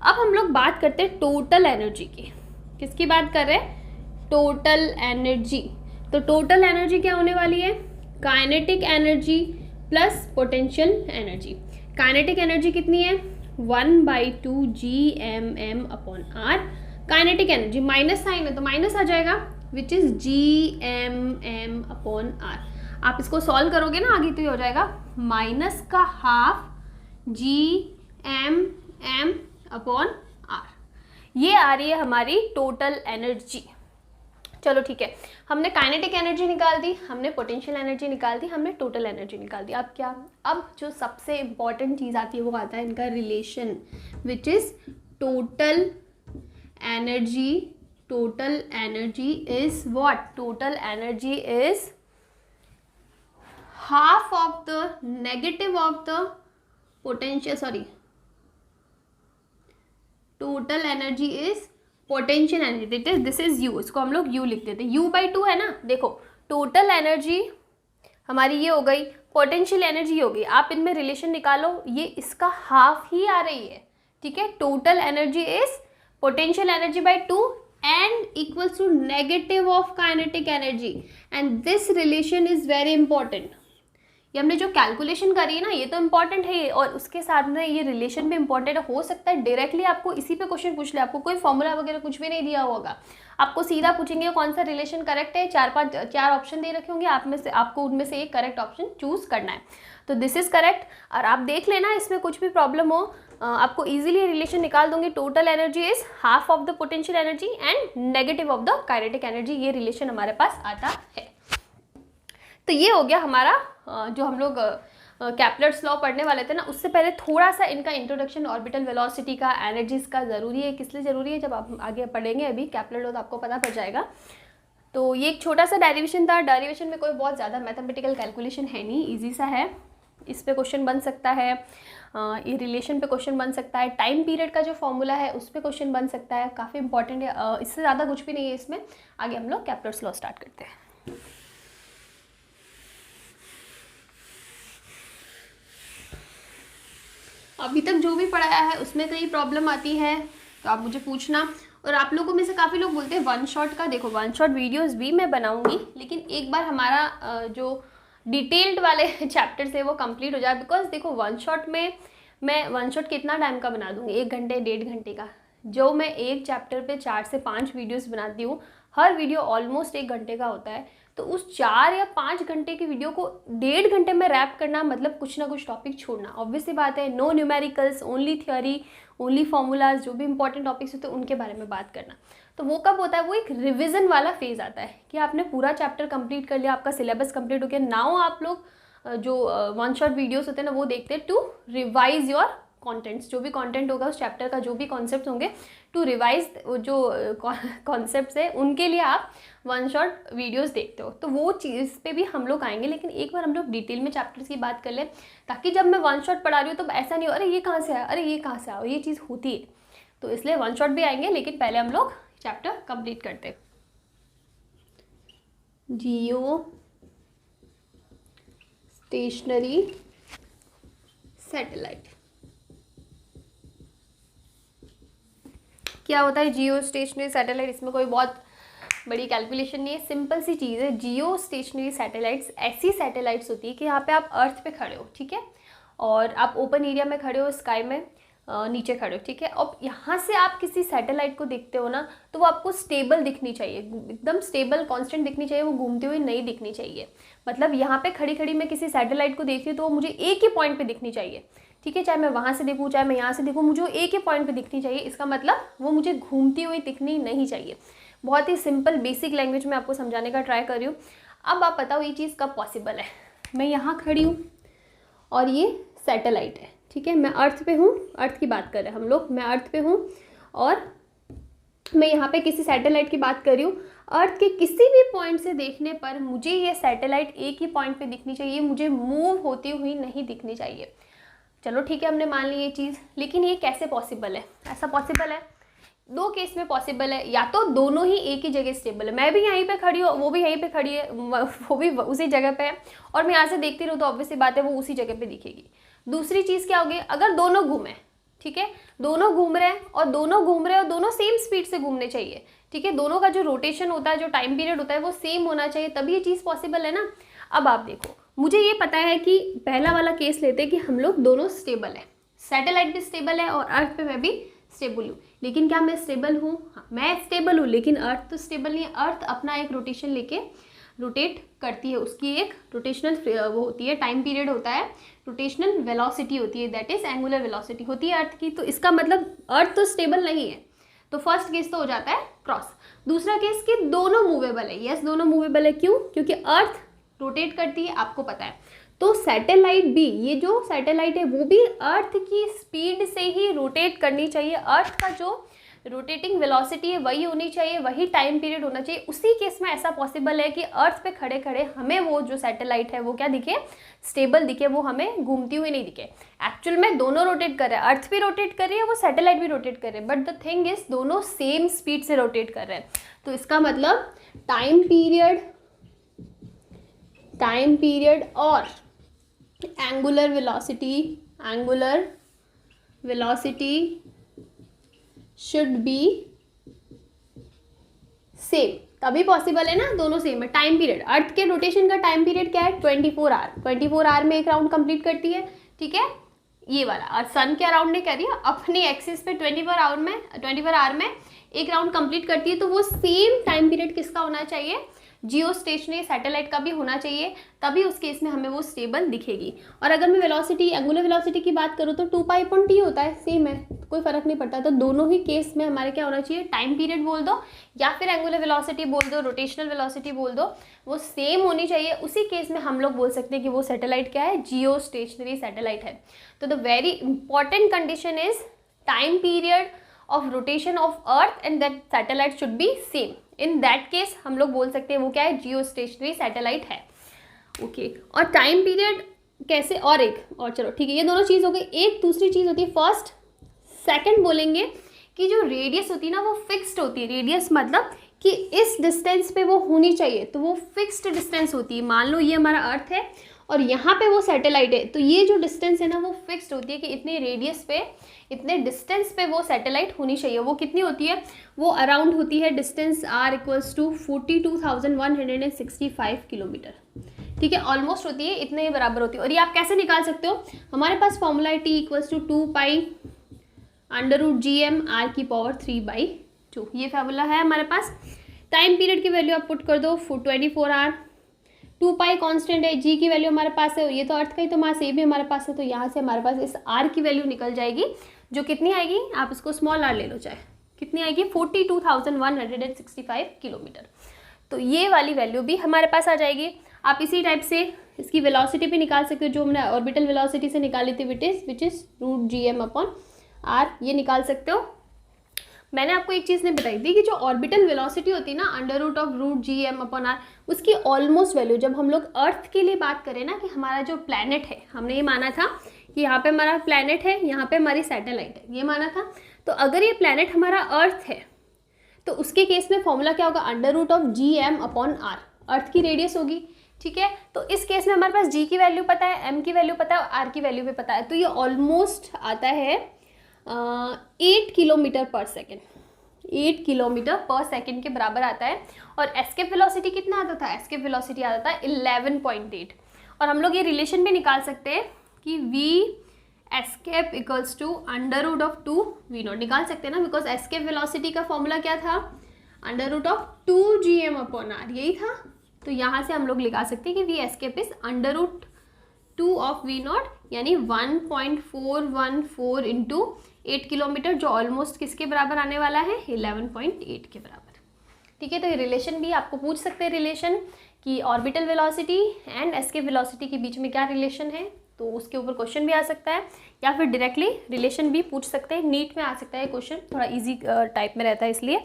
अब हम लोग बात करते हैं टोटल एनर्जी की। किसकी बात कर रहे हैं, टोटल एनर्जी। तो टोटल एनर्जी क्या होने वाली है, kinetic energy plus potential energy. Kinetic energy कितनी है, 1/2 gmm/r। Kinetic energy minus sign है तो माइनस आ जाएगा, विच इज gmm/r। आप इसको सॉल्व करोगे ना आगे तो ये हो जाएगा माइनस का हाफ gmm/r। ये आ रही है हमारी टोटल एनर्जी। चलो ठीक है, हमने काइनेटिक एनर्जी निकाल दी, हमने पोटेंशियल एनर्जी निकाल दी, हमने टोटल एनर्जी निकाल दी। अब क्या, अब जो सबसे इंपॉर्टेंट चीज़ आती है वो आता है इनका relation, which is total energy. Total energy is what, total energy is half of the negative of the potential, sorry, total energy is potential energy, this is you, इसको हम लोग यू लिख देते हैं, u/2 है ना। देखो टोटल एनर्जी हमारी ये हो गई, पोटेंशियल एनर्जी हो गई, आप इनमें रिलेशन निकालो, ये इसका हाफ ही आ रही है। ठीक है, total energy is potential energy by 2 and equals to negative of kinetic energy, and this relation is very important. ये हमने जो कैलकुलेशन करी है ना ये तो इंपॉर्टेंट है, और उसके साथ में ये रिलेशन भी इंपॉर्टेंट है। हो सकता है डायरेक्टली आपको इसी पे क्वेश्चन पूछ ले, आपको कोई फॉर्मूला वगैरह कुछ भी नहीं दिया होगा, आपको सीधा पूछेंगे कौन सा रिलेशन करेक्ट है, 4 ऑप्शन दे रखे होंगे, आप में से आपको उनमें से एक करेक्ट ऑप्शन चूज करना है। तो दिस इज करेक्ट, और आप देख लेना इसमें कुछ भी प्रॉब्लम हो आपको इजीली रिलेशन निकाल दूंगी। Total energy is half of the potential energy and negative of the kinetic energy, ये रिलेशन हमारे पास आता है। तो ये हो गया हमारा जो हम लोग कैपलर्स लॉ पढ़ने वाले थे ना, उससे पहले थोड़ा सा इनका इंट्रोडक्शन ऑर्बिटल वेलोसिटी का, एनर्जीज का ज़रूरी है। किस लिए ज़रूरी है, जब आप आगे पढ़ेंगे अभी कैपलर लॉ तो आपको पता पड़ जाएगा। तो ये एक छोटा सा डेरिवेशन था, डेरिवेशन में कोई बहुत ज़्यादा मैथमेटिकल कैलकुलेशन है नहीं, ईजी सा है। इस पे क्वेश्चन बन सकता है, ये रिलेशन पे क्वेश्चन बन सकता है, टाइम पीरियड का जो फॉर्मूला है उस पर क्वेश्चन बन सकता है, काफ़ी इंपॉर्टेंट है। इससे ज़्यादा कुछ भी नहीं है इसमें। आगे हम लोग कैपलर्स लॉ स्टार्ट करते हैं। अभी तक जो भी पढ़ाया है उसमें कहीं प्रॉब्लम आती है तो आप मुझे पूछना। और आप लोगों में से काफ़ी लोग बोलते हैं वन शॉट का, देखो वन शॉट वीडियोस भी मैं बनाऊंगी, लेकिन एक बार हमारा जो डिटेल्ड वाले चैप्टर्स है वो कंप्लीट हो जाए। बिकॉज देखो वन शॉट में मैं वन शॉट कितना टाइम का बना दूंगी, 1 घंटे 1.5 घंटे का। जो मैं एक चैप्टर पे 4 से 5 वीडियोस बनाती हूँ, हर वीडियो ऑलमोस्ट 1 घंटे का होता है, तो उस 4 या 5 घंटे की वीडियो को 1.5 घंटे में रैप करना मतलब कुछ ना कुछ टॉपिक छोड़ना। ऑब्वियसली बात है, no numericals, only theory, only formulas, जो भी इंपॉर्टेंट टॉपिक्स होते हैं उनके बारे में बात करना। तो वो कब होता है, वो एक रिविजन वाला फेज आता है कि आपने पूरा चैप्टर कंप्लीट कर लिया, आपका सिलेबस कंप्लीट हो गया। नाउ आप लोग जो वन शॉट वीडियोस होते हैं ना वो देखते हैं टू रिवाइज योर कंटेंट्स, जो भी कंटेंट होगा उस चैप्टर का, जो भी कॉन्सेप्ट्स होंगे, टू रिवाइज जो कॉन्सेप्ट्स है उनके लिए आप वन शॉट वीडियोस देखते हो। तो वो चीज़ पे भी हम लोग आएंगे, लेकिन एक बार हम लोग डिटेल में चैप्टर्स की बात कर लें, ताकि जब मैं वन शॉट पढ़ा रही हूँ तो ऐसा नहीं हो अरे ये कहाँ से आया, अरे ये कहाँ से आया, ये चीज़ होती है। तो इसलिए वन शॉट भी आएंगे, लेकिन पहले हम लोग चैप्टर कंप्लीट करते हैं। जियो स्टेशनरी सैटेलाइट क्या होता है? जियो स्टेशनरी सैटेलाइट, इसमें कोई बहुत बड़ी कैलकुलेशन नहीं है, सिंपल सी चीज़ है। जियो स्टेशनरी सैटेलाइट्स ऐसी सैटेलाइट्स होती है कि यहाँ पे आप अर्थ पे खड़े हो, ठीक है, और आप ओपन एरिया में खड़े हो, स्काई में नीचे खड़े हो, ठीक है। अब यहाँ से आप किसी सैटेलाइट को देखते हो ना, तो वो आपको स्टेबल दिखनी चाहिए, एकदम स्टेबल कांस्टेंट दिखनी चाहिए, वो घूमती हुई नहीं दिखनी चाहिए। मतलब यहाँ पे खड़ी खड़ी मैं किसी सैटेलाइट को देख रही हूँ तो वो मुझे एक ही पॉइंट पे दिखनी चाहिए, ठीक है। चाहे मैं वहाँ से देखूँ, चाहे मैं यहाँ से देखूँ, मुझे वो एक ही पॉइंट पे दिखनी चाहिए। इसका मतलब वो मुझे घूमती हुई दिखनी नहीं चाहिए। बहुत ही सिंपल बेसिक लैंग्वेज में आपको समझाने का ट्राई कर रही हूँ। अब आप बताओ ये चीज़ कब पॉसिबल है? मैं यहाँ खड़ी हूँ और ये सैटेलाइट है, ठीक है, मैं अर्थ पे हूँ, अर्थ की बात कर रहे हैं हम लोग, मैं अर्थ पे हूँ और मैं यहाँ पे किसी सैटेलाइट की बात कर रही हूँ। अर्थ के किसी भी पॉइंट से देखने पर मुझे ये सैटेलाइट एक ही पॉइंट पे दिखनी चाहिए, मुझे मूव होती हुई नहीं दिखनी चाहिए। चलो ठीक है, हमने मान ली ये चीज़, लेकिन ये कैसे पॉसिबल है? ऐसा पॉसिबल है, 2 केस में पॉसिबल है। या तो दोनों ही एक ही जगह स्टेबल है, मैं भी यहीं पे खड़ी हूँ, वो भी यहीं पे खड़ी है, वो भी उसी जगह पे है, और मैं यहाँ से देखती रहूँ तो ऑब्वियसली बात है वो उसी जगह पे दिखेगी। दूसरी चीज़ क्या होगी? अगर दोनों घूमें, ठीक है, दोनों घूम रहे हैं और दोनों सेम स्पीड से घूमने चाहिए, ठीक है, दोनों का जो रोटेशन होता है, जो टाइम पीरियड होता है वो सेम होना चाहिए, तभी ये चीज़ पॉसिबल है ना। अब आप देखो, मुझे ये पता है कि पहला वाला केस लेते हैं कि हम लोग दोनों स्टेबल है, सैटेलाइट भी स्टेबल है और अर्थ पे मैं भी स्टेबल हूँ। लेकिन क्या मैं स्टेबल हूँ? हाँ, मैं स्टेबल हूँ, लेकिन अर्थ तो स्टेबल नहीं है। अर्थ अपना एक रोटेशन लेके रोटेट करती है, उसकी एक रोटेशनल वो होती है, टाइम पीरियड होता है, रोटेशनल वेलोसिटी होती है, दैट इज एंगुलर वेलोसिटी होती है अर्थ की। तो इसका मतलब अर्थ तो स्टेबल नहीं है। तो फर्स्ट केस तो हो जाता है क्रॉस। दूसरा केस कि दोनों मूवेबल है। यस, दोनों मूवेबल है। क्यों? क्योंकि अर्थ रोटेट करती है, आपको पता है। तो सैटेलाइट भी, ये जो सैटेलाइट है वो भी अर्थ की स्पीड से ही रोटेट करनी चाहिए। अर्थ का जो रोटेटिंग वेलोसिटी है वही होनी चाहिए, वही टाइम पीरियड होना चाहिए। उसी केस में ऐसा पॉसिबल है कि अर्थ पे खड़े खड़े हमें वो जो सैटेलाइट है वो क्या दिखे? स्टेबल दिखे, वो हमें घूमती हुई नहीं दिखे। एक्चुअल में दोनों रोटेट कर रहे हैं, अर्थ भी रोटेट कर रही है, वो सैटेलाइट भी रोटेट कर रहे हैं, बट द थिंग इज दोनों सेम स्पीड से रोटेट कर रहे हैं। तो इसका मतलब टाइम पीरियड और angular velocity should be same, तभी पॉसिबल है ना, दोनों सेम है। टाइम पीरियड, अर्थ के रोटेशन का टाइम पीरियड क्या है? 24 आवर। 24 आवर में एक राउंड कंप्लीट करती है, ठीक है, ये वाला। और सन के अराउंड नहीं कर रही है, अपने एक्सिस पे 24 आवर में एक राउंड कंप्लीट करती है। तो वो सेम टाइम पीरियड किसका होना चाहिए? जियो स्टेशनरी सैटेलाइट का भी होना चाहिए, तभी उस केस में हमें वो स्टेबल दिखेगी। और अगर मैं वेलोसिटी, एंगुलर वेलोसिटी की बात करूँ तो 2π/t होता है, सेम है, कोई फर्क नहीं पड़ता। तो दोनों ही केस में हमारे क्या होना चाहिए? टाइम पीरियड बोल दो या फिर एंगुलर वेलोसिटी बोल दो, रोटेशनल वेलोसिटी बोल दो, वो सेम होनी चाहिए। उसी केस में हम लोग बोल सकते हैं कि वो सैटेलाइट क्या है? जियो स्टेशनरी सैटेलाइट है। तो the very important condition is time period of rotation of earth and that satellite should be same. In that case हम लोग बोल सकते हैं वो क्या है? जियो स्टेशनरी सैटेलाइट है। ओके, और टाइम पीरियड कैसे? और चलो ठीक है, ये दोनों चीज़ हो गई। एक दूसरी चीज़ होती है, फर्स्ट सेकंड बोलेंगे कि जो रेडियस होती है ना वो फिक्स्ड होती है। रेडियस मतलब कि इस डिस्टेंस पे वो होनी चाहिए, तो वो फिक्स्ड डिस्टेंस होती है। मान लो ये हमारा अर्थ है और यहाँ पे वो सैटेलाइट है, तो ये जो डिस्टेंस है ना वो फिक्स्ड होती है कि इतने रेडियस पे, इतने डिस्टेंस पे वो सैटेलाइट होनी चाहिए। वो कितनी होती है? वो अराउंड होती है distance r equals to 42,165 kilometre, ठीक है, ऑलमोस्ट होती है, इतने ही बराबर होती है। और ये आप कैसे निकाल सकते हो? हमारे पास फॉर्मूला है t equals to 2π√gm r⁻³ ये फॉर्मूला है हमारे पास। टाइम पीरियड की वैल्यू आप पुट कर दो 24 आवर। 2 पाई कॉन्स्टेंट है, जी की वैल्यू हमारे पास है, ये तो अर्थ का ही तो मास, ये भी हमारे पास है, तो यहाँ से हमारे पास इस आर की वैल्यू निकल जाएगी जो कितनी आएगी, आप इसको स्मॉल आर ले लो चाहे, कितनी आएगी 42,165 किलोमीटर। तो ये वाली वैल्यू भी हमारे पास आ जाएगी। आप इसी टाइप से इसकी वेलोसिटी भी निकाल सकते हो जो हमने ऑर्बिटल वेलोसिटी से निकाली थी, विच इज़ √gm/r, ये निकाल सकते हो। मैंने आपको एक चीज़ नहीं बताई थी कि जो ऑर्बिटल वेलोसिटी होती है ना √√gm/r, उसकी ऑलमोस्ट वैल्यू, जब हम लोग अर्थ के लिए बात करें ना कि हमारा जो प्लैनेट है, हमने ये माना था कि यहाँ पे हमारा प्लैनेट है, यहाँ पे हमारी सैटेलाइट है, ये माना था। तो अगर ये प्लैनेट हमारा अर्थ है तो उसके केस में फॉर्मूला क्या होगा, √gm/r, अर्थ की रेडियस होगी, ठीक है। तो इस केस में हमारे पास g की वैल्यू पता है, m की वैल्यू पता है और r की वैल्यू भी पता है, तो ये ऑलमोस्ट आता है 8 किलोमीटर पर सेकेंड, 8 किलोमीटर पर सेकेंड के बराबर आता है। और एस्केप वेलोसिटी कितना आता था, एस्केप वेलोसिटी आता था 11.8। और हम लोग ये रिलेशन भी निकाल सकते हैं कि v escape equals to √2v0, निकाल सकते हैं ना, बिकॉज एस्केप वेलोसिटी का फॉर्मूला क्या था, √2gm/r, यही था। तो यहाँ से हम लोग लिखा सकते हैं कि v escape is √2 of v0, यानी 1.414 इंटू 8 किलोमीटर, जो ऑलमोस्ट किसके बराबर आने वाला है, 11.8 के बराबर, ठीक है। तो ये रिलेशन भी आपको पूछ सकते हैं, रिलेशन कि orbital velocity and escape velocity के बीच में क्या रिलेशन है, तो उसके ऊपर क्वेश्चन भी आ सकता है, या फिर डायरेक्टली रिलेशन भी पूछ सकते हैं, नीट में आ सकता है क्वेश्चन, थोड़ा इजी टाइप में रहता है इसलिए।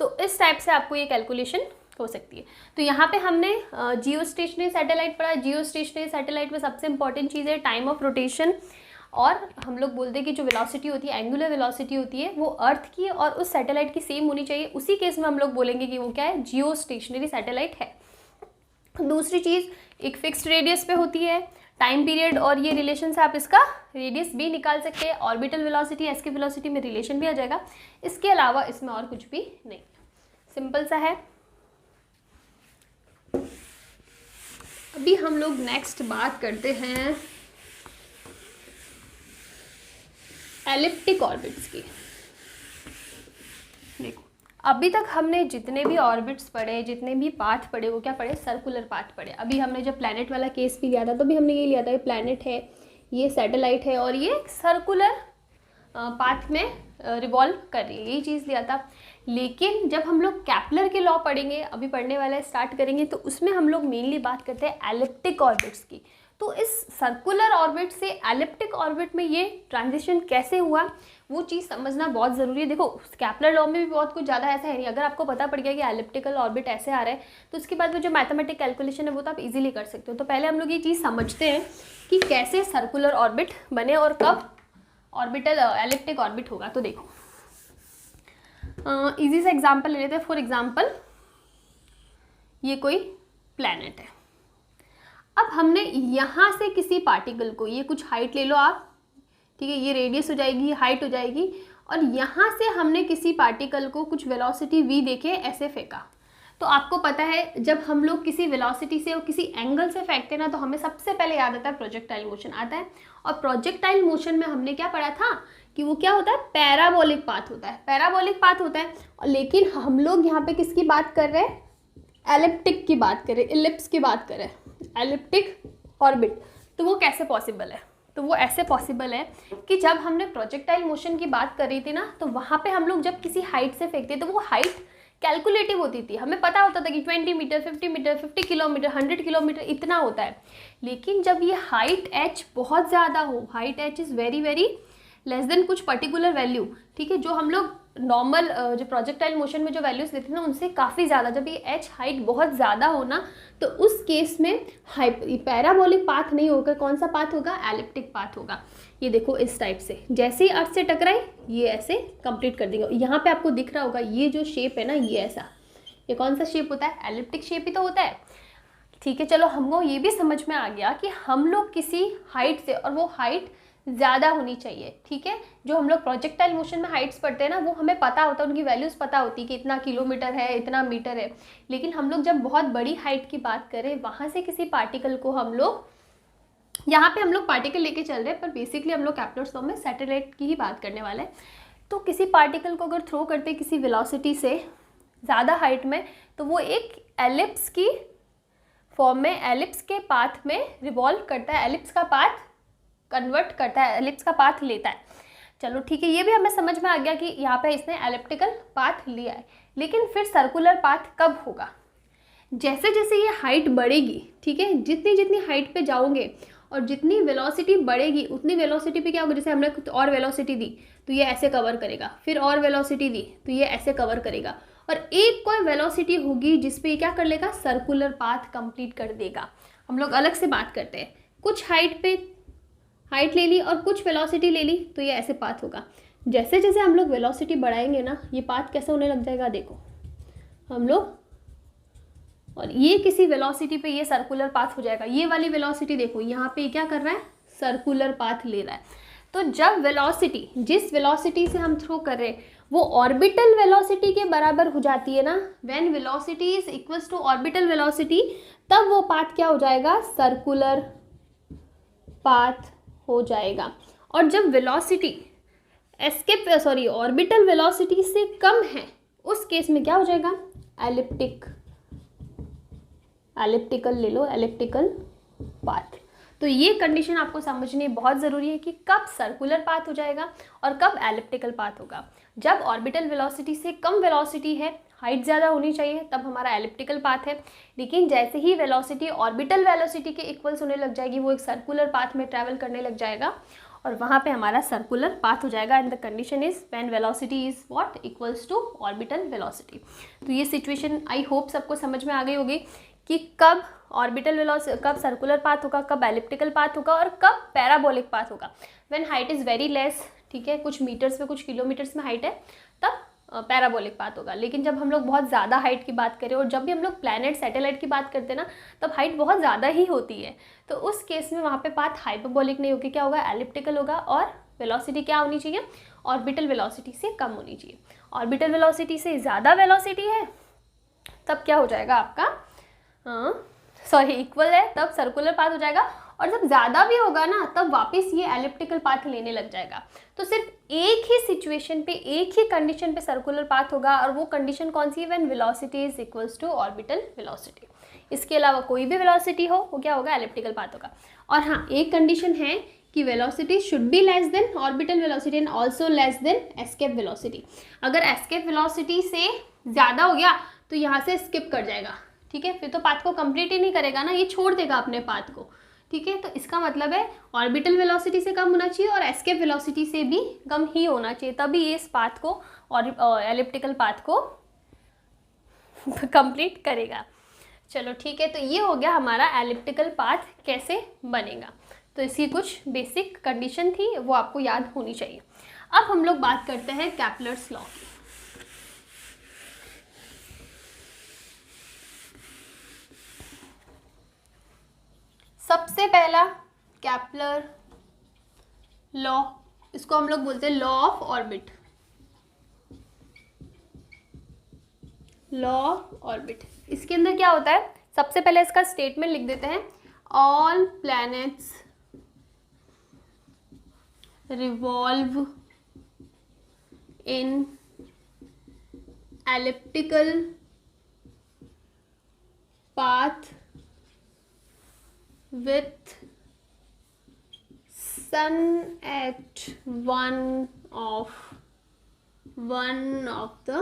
तो इस टाइप से आपको ये कैलकुलेशन हो सकती है। तो यहाँ पे हमने जियो स्टेशनरी सैटेलाइट पढ़ा। जियो स्टेशनरी सैटेलाइट में सबसे इंपॉर्टेंट चीज़ है टाइम ऑफ रोटेशन, और हम लोग बोलते हैं कि जो वेलोसिटी होती है, एंगुलर वेलोसिटी होती है, वो अर्थ की और उस सैटेलाइट की सेम होनी चाहिए। उसी केस में हम लोग बोलेंगे कि वो क्या है, जियो स्टेशनरी सैटेलाइट है। दूसरी चीज़, एक फिक्स्ड रेडियस पे होती है, टाइम पीरियड, और ये रिलेशन से आप इसका रेडियस भी निकाल सकते हैं। ऑर्बिटल वेलोसिटी, एस्केप वेलोसिटी में रिलेशन भी आ जाएगा। इसके अलावा इसमें और कुछ भी नहीं, सिंपल सा है। अभी हम लोग नेक्स्ट बात करते हैं एलिप्टिक ऑर्बिट्स की। देखो, अभी तक हमने जितने भी ऑर्बिट्स पढ़े, जितने भी पाथ पढ़े, वो क्या पढ़े, सर्कुलर पाथ पढ़े। अभी हमने जब प्लैनेट वाला केस भी लिया था तो भी हमने ये लिया था, ये प्लैनेट है, ये सैटेलाइट है और ये सर्कुलर पाथ में रिवॉल्व कर रही है, यही चीज़ लिया था। लेकिन जब हम लोग कैप्लर के लॉ पढ़ेंगे, अभी पढ़ने वाला स्टार्ट करेंगे, तो उसमें हम लोग मेनली बात करते हैं एलिप्टिक ऑर्बिट्स की। तो इस सर्कुलर ऑर्बिट से एलिप्टिक ऑर्बिट में ये ट्रांजिशन कैसे हुआ, वो चीज़ समझना बहुत ज़रूरी है। देखो, कैप्लर लॉ में भी बहुत कुछ ज़्यादा ऐसा है नहीं, अगर आपको पता पड़ गया कि एलिप्टिकल ऑर्बिट ऐसे आ रहा है, तो उसके बाद में जो मैथमेटिक कैलकुलेशन है वो तो आप इजीली कर सकते हो। तो पहले हम लोग ये चीज़ समझते हैं कि कैसे सर्कुलर ऑर्बिट बने और कब ऑर्बिटल एलिप्टिक ऑर्बिट होगा। तो देखो, इजी सा एग्जाम्पल ले लेते हैं। फॉर एग्जाम्पल, ये कोई प्लैनेट है। अब हमने यहाँ से किसी पार्टिकल को, ये कुछ हाइट ले लो आप, ठीक है, ये रेडियस हो जाएगी, हाइट हो जाएगी, और यहाँ से हमने किसी पार्टिकल को कुछ वेलोसिटी v देके ऐसे फेंका। तो आपको पता है जब हम लोग किसी वेलोसिटी से और किसी एंगल से फेंकते हैं ना, तो हमें सबसे पहले याद आता है प्रोजेक्टाइल मोशन आता है। और प्रोजेक्टाइल मोशन में हमने क्या पढ़ा था कि वो क्या होता है, पैराबोलिक पाथ होता है, पैराबोलिक पाथ होता है। लेकिन हम लोग यहाँ पे किसकी बात कर रहे हैं, एलिप्टिक की बात करें, इलिप्स की बात करें, एलिप्टिक ऑर्बिट। तो वो कैसे पॉसिबल है, तो वो ऐसे पॉसिबल है कि जब हमने प्रोजेक्टाइल मोशन की बात कर रही थी ना, तो वहाँ पे हम लोग जब किसी हाइट से फेंकते तो वो हाइट कैलकुलेटिव होती थी, हमें पता होता था कि 20 मीटर, 50 मीटर, 50 किलोमीटर, 100 किलोमीटर इतना होता है। लेकिन जब ये हाइट h बहुत ज़्यादा हो, height h is very very less than कुछ पर्टिकुलर वैल्यू, ठीक है, जो हम लोग नॉर्मल जो प्रोजेक्टाइल मोशन में जो वैल्यूज़ लेते हैं ना, उनसे काफ़ी ज़्यादा, जब ये h हाइट बहुत ज़्यादा हो ना, तो उस केस में पैराबोलिक पाथ नहीं होकर कौन सा पाथ होगा, एलिप्टिक पाथ होगा। ये देखो, इस टाइप से जैसे ही अर्थ से टकराए ये ऐसे कंप्लीट कर देगा। यहाँ पे आपको दिख रहा होगा ये जो शेप है ना, ये ऐसा, ये कौन सा शेप होता है, एलिप्टिक शेप ही तो होता है, ठीक है। चलो, हमको ये भी समझ में आ गया कि हम लोग किसी हाइट से, और वो हाइट ज़्यादा होनी चाहिए, ठीक है। जो हम लोग प्रोजेक्टाइल मोशन में हाइट्स पढ़ते हैं ना, वो हमें पता होता है, उनकी वैल्यूज़ पता होती है कि इतना किलोमीटर है, इतना मीटर है। लेकिन हम लोग जब बहुत बड़ी हाइट की बात करें, वहाँ से किसी पार्टिकल को हम लोग, यहाँ पे हम लोग पार्टिकल लेके चल रहे हैं, पर बेसिकली हम लोग कैप्लर्स लॉ में सैटेलाइट की ही बात करने वाले हैं। तो किसी पार्टिकल को अगर थ्रो करते किसी वेलोसिटी से ज़्यादा हाइट में, तो वो एक एलिप्स की फॉर्म में, एलिप्स के पाथ में रिवॉल्व करता है, एलिप्स का पाथ कन्वर्ट करता है, एलिप्स का पाथ लेता है। चलो ठीक है, ये भी हमें समझ में आ गया कि यहाँ पे इसने एलिप्टिकल पाथ लिया है। लेकिन फिर सर्कुलर पाथ कब होगा? जैसे जैसे ये हाइट बढ़ेगी, ठीक है, जितनी जितनी हाइट पे जाओगे और जितनी वेलोसिटी बढ़ेगी उतनी वेलोसिटी पे क्या होगा, जैसे हमने कुछ और वेलोसिटी दी तो ये ऐसे कवर करेगा, फिर और वेलोसिटी दी तो ये ऐसे कवर करेगा, और एक कोई वेलोसिटी होगी जिसपे ये क्या कर लेगा, सर्कुलर पाथ कंप्लीट कर देगा। हम लोग अलग से बात करते हैं, कुछ हाइट पे हाइट ले ली और कुछ वेलोसिटी ले ली तो ये ऐसे पाथ होगा। जैसे जैसे हम लोग वेलोसिटी बढ़ाएंगे ना, ये पाथ कैसे होने लग जाएगा, देखो हम लोग, और ये किसी वेलोसिटी पे ये सर्कुलर पाथ हो जाएगा। ये वाली वेलोसिटी देखो, यहाँ पे क्या कर रहा है, सर्कुलर पाथ ले रहा है। तो जब वेलोसिटी, जिस वेलोसिटी से हम थ्रो कर रहे हैं वो ऑर्बिटल वेलोसिटी के बराबर हो जाती है ना, when velocity is equals to orbital velocity, तब वो पाथ क्या हो जाएगा, सर्कुलर पाथ हो जाएगा। और जब वेलोसिटी ऑर्बिटल वेलोसिटी से कम है, उस केस में क्या हो जाएगा, एलिप्टिकल ले लो, एलिप्टिकल पाथ। तो ये कंडीशन आपको समझनी बहुत ज़रूरी है कि कब सर्कुलर पाथ हो जाएगा और कब एलिप्टिकल पाथ होगा। जब ऑर्बिटल वेलोसिटी से कम वेलोसिटी है, हाइट ज़्यादा होनी चाहिए, तब हमारा एलिप्टिकल पाथ है। लेकिन जैसे ही वेलोसिटी ऑर्बिटल वेलोसिटी के इक्वल्स होने लग जाएगी, वो एक सर्कुलर पाथ में ट्रैवल करने लग जाएगा और वहाँ पे हमारा सर्कुलर पाथ हो जाएगा। And the condition is when velocity is what, equals to orbital velocity. तो ये सिचुएशन आई होप सबको समझ में आ गई होगी कि कब ऑर्बिटल वेलोसिटी, कब सर्कुलर पाथ होगा, कब एलिप्टिकल पाथ होगा और कब पैराबोलिक पाथ होगा। When height is very less, ठीक है, कुछ मीटर्स में कुछ किलोमीटर्स में हाइट है, तब पैराबोलिक पाथ होगा। लेकिन जब हम लोग बहुत ज़्यादा हाइट की बात करें और जब भी हम लोग प्लैनेट सैटेलाइट की बात करते हैं ना, तब हाइट बहुत ज़्यादा ही होती है, तो उस केस में वहाँ पे पाथ हाइपरबोलिक नहीं होगी, क्या होगा, एलिप्टिकल होगा। और वेलोसिटी क्या होनी चाहिए, ऑर्बिटल वेलोसिटी से कम होनी चाहिए। ऑर्बिटल वेलोसिटी से ज़्यादा वेलोसिटी है तब क्या हो जाएगा आपका, इक्वल है, तब सर्कुलर पाथ हो जाएगा। और जब ज़्यादा भी होगा ना, तब वापस ये एलिप्टिकल पाथ लेने लग जाएगा। तो सिर्फ एक ही सिचुएशन पे, एक ही कंडीशन पे सर्कुलर पाथ होगा, और वो कंडीशन कौन सी है, when velocity is equals to orbital velocity. इसके अलावा कोई भी वेलोसिटी हो, वो क्या होगा, एलिप्टिकल पाथ होगा। और हाँ, एक कंडीशन है कि velocity should be less than orbital velocity and also less than escape velocity. अगर एस्केप वेलोसिटी से ज़्यादा हो गया तो यहाँ से स्किप कर जाएगा, ठीक है, फिर तो पाथ को कंप्लीट ही नहीं करेगा ना, ये छोड़ देगा अपने पाथ को, ठीक है। तो इसका मतलब है ऑर्बिटल वेलोसिटी से कम होना चाहिए और एस्केप वेलोसिटी से भी कम ही होना चाहिए, तभी ये इस पाथ को और एलिप्टिकल पाथ को कंप्लीट करेगा। चलो ठीक है, तो ये हो गया हमारा एलिप्टिकल पाथ कैसे बनेगा। तो इसकी कुछ बेसिक कंडीशन थी, वो आपको याद होनी चाहिए। अब हम लोग बात करते हैं केपलर्स लॉ की। सबसे पहला केपलर लॉ, इसको हम लोग बोलते हैं law of orbit. Law of orbit, इसके अंदर क्या होता है, सबसे पहले इसका स्टेटमेंट लिख देते हैं, all planets revolve in elliptical path with sun at one of the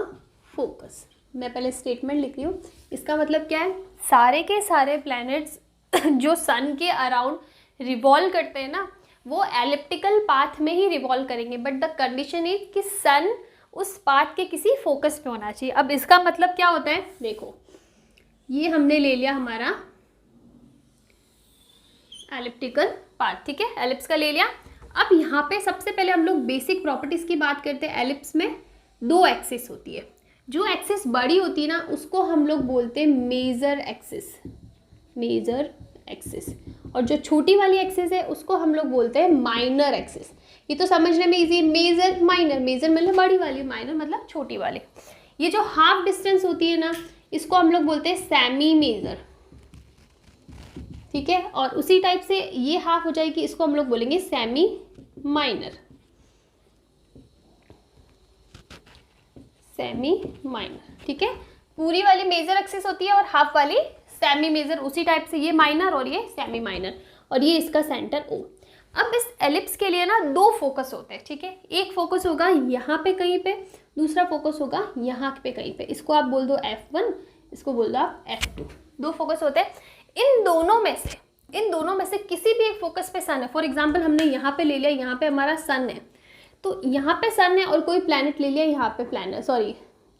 focus। मैं पहले स्टेटमेंट लिख रही हूँ, इसका मतलब क्या है, सारे के सारे प्लैनेट्स जो सन के अराउंड रिवॉल्व करते हैं ना, वो एलिप्टिकल पाथ में ही रिवॉल्व करेंगे, बट द कंडीशन इज कि सन उस पाथ के किसी फोकस पे होना चाहिए। अब इसका मतलब क्या होता है, देखो ये हमने ले लिया हमारा एलिप्टिकल पाथ, ठीक है, एलिप्स का ले लिया। अब यहाँ पे सबसे पहले हम लोग बेसिक प्रॉपर्टीज की बात करते हैं। एलिप्स में दो एक्सिस होती है, जो एक्सिस बड़ी होती है ना उसको हम लोग बोलते हैं मेजर एक्सिस, मेजर एक्सिस, और जो छोटी वाली एक्सिस है उसको हम लोग बोलते हैं माइनर एक्सिस। ये तो समझने में इजी, मेजर माइनर, मेजर मतलब बड़ी वाली, माइनर मतलब छोटी वाली। ये जो हाफ डिस्टेंस होती है ना, इसको हम लोग बोलते हैं सेमी मेजर, ठीक है। और उसी टाइप से ये हाफ हो जाएगी, इसको हम लोग बोलेंगे सेमी माइनर, सेमी माइनर, ठीक है। पूरी वाली मेजर एक्सिस होती है और हाफ वाली सेमी मेजर, उसी टाइप से ये माइनर और ये सेमी माइनर, और ये इसका सेंटर O। अब इस एलिप्स के लिए ना दो फोकस होते हैं, ठीक है। एक फोकस होगा यहाँ पे कहीं पे, दूसरा फोकस होगा यहाँ पे कहीं पे। इसको आप बोल दो F1, इसको बोल दो आप F2। दो फोकस होते हैं। इन दोनों में से किसी भी एक फोकस पे सन है। फॉर एग्जाम्पल हमने यहाँ पे ले लिया, यहाँ पे हमारा सन है, तो यहाँ पे सन है और कोई प्लैनेट ले लिया यहाँ पे प्लैनेट, सॉरी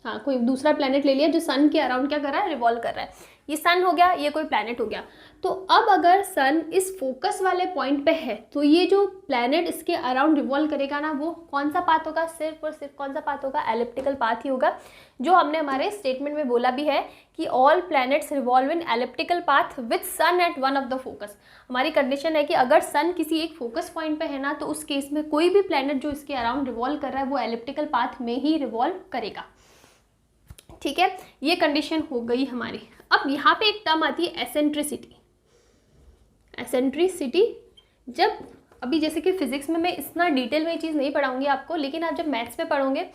हाँ, कोई दूसरा प्लैनेट ले लिया जो सन के अराउंड क्या कर रहा है, रिवॉल्व कर रहा है। ये सन हो गया, ये कोई प्लैनेट हो गया। तो अब अगर सन इस फोकस वाले पॉइंट पे है तो ये जो प्लैनेट इसके अराउंड रिवॉल्व करेगा ना, वो कौन सा पाथ होगा, सिर्फ और सिर्फ कौन सा पाथ होगा, एलिप्टिकल पाथ ही होगा। जो हमने हमारे स्टेटमेंट में बोला भी है कि all planets revolve in elliptical path with sun at one of the focus. हमारी कंडीशन है कि अगर सन किसी एक फोकस पॉइंट पे है ना, तो उस केस में कोई भी प्लैनेट जो इसके अराउंड रिवॉल्व कर रहा है वो एलिप्टिकल पाथ में ही रिवॉल्व करेगा, ठीक है। ये कंडीशन हो गई हमारी। अब यहाँ पे एक टर्म आती है एसेंट्रिसिटी। एसेंट्रिसिटी जब अभी जैसे कि फिजिक्स में मैं इतना डिटेल में ये चीज़ नहीं पढ़ाऊंगी आपको, लेकिन आप जब मैथ्स में पढ़ोगे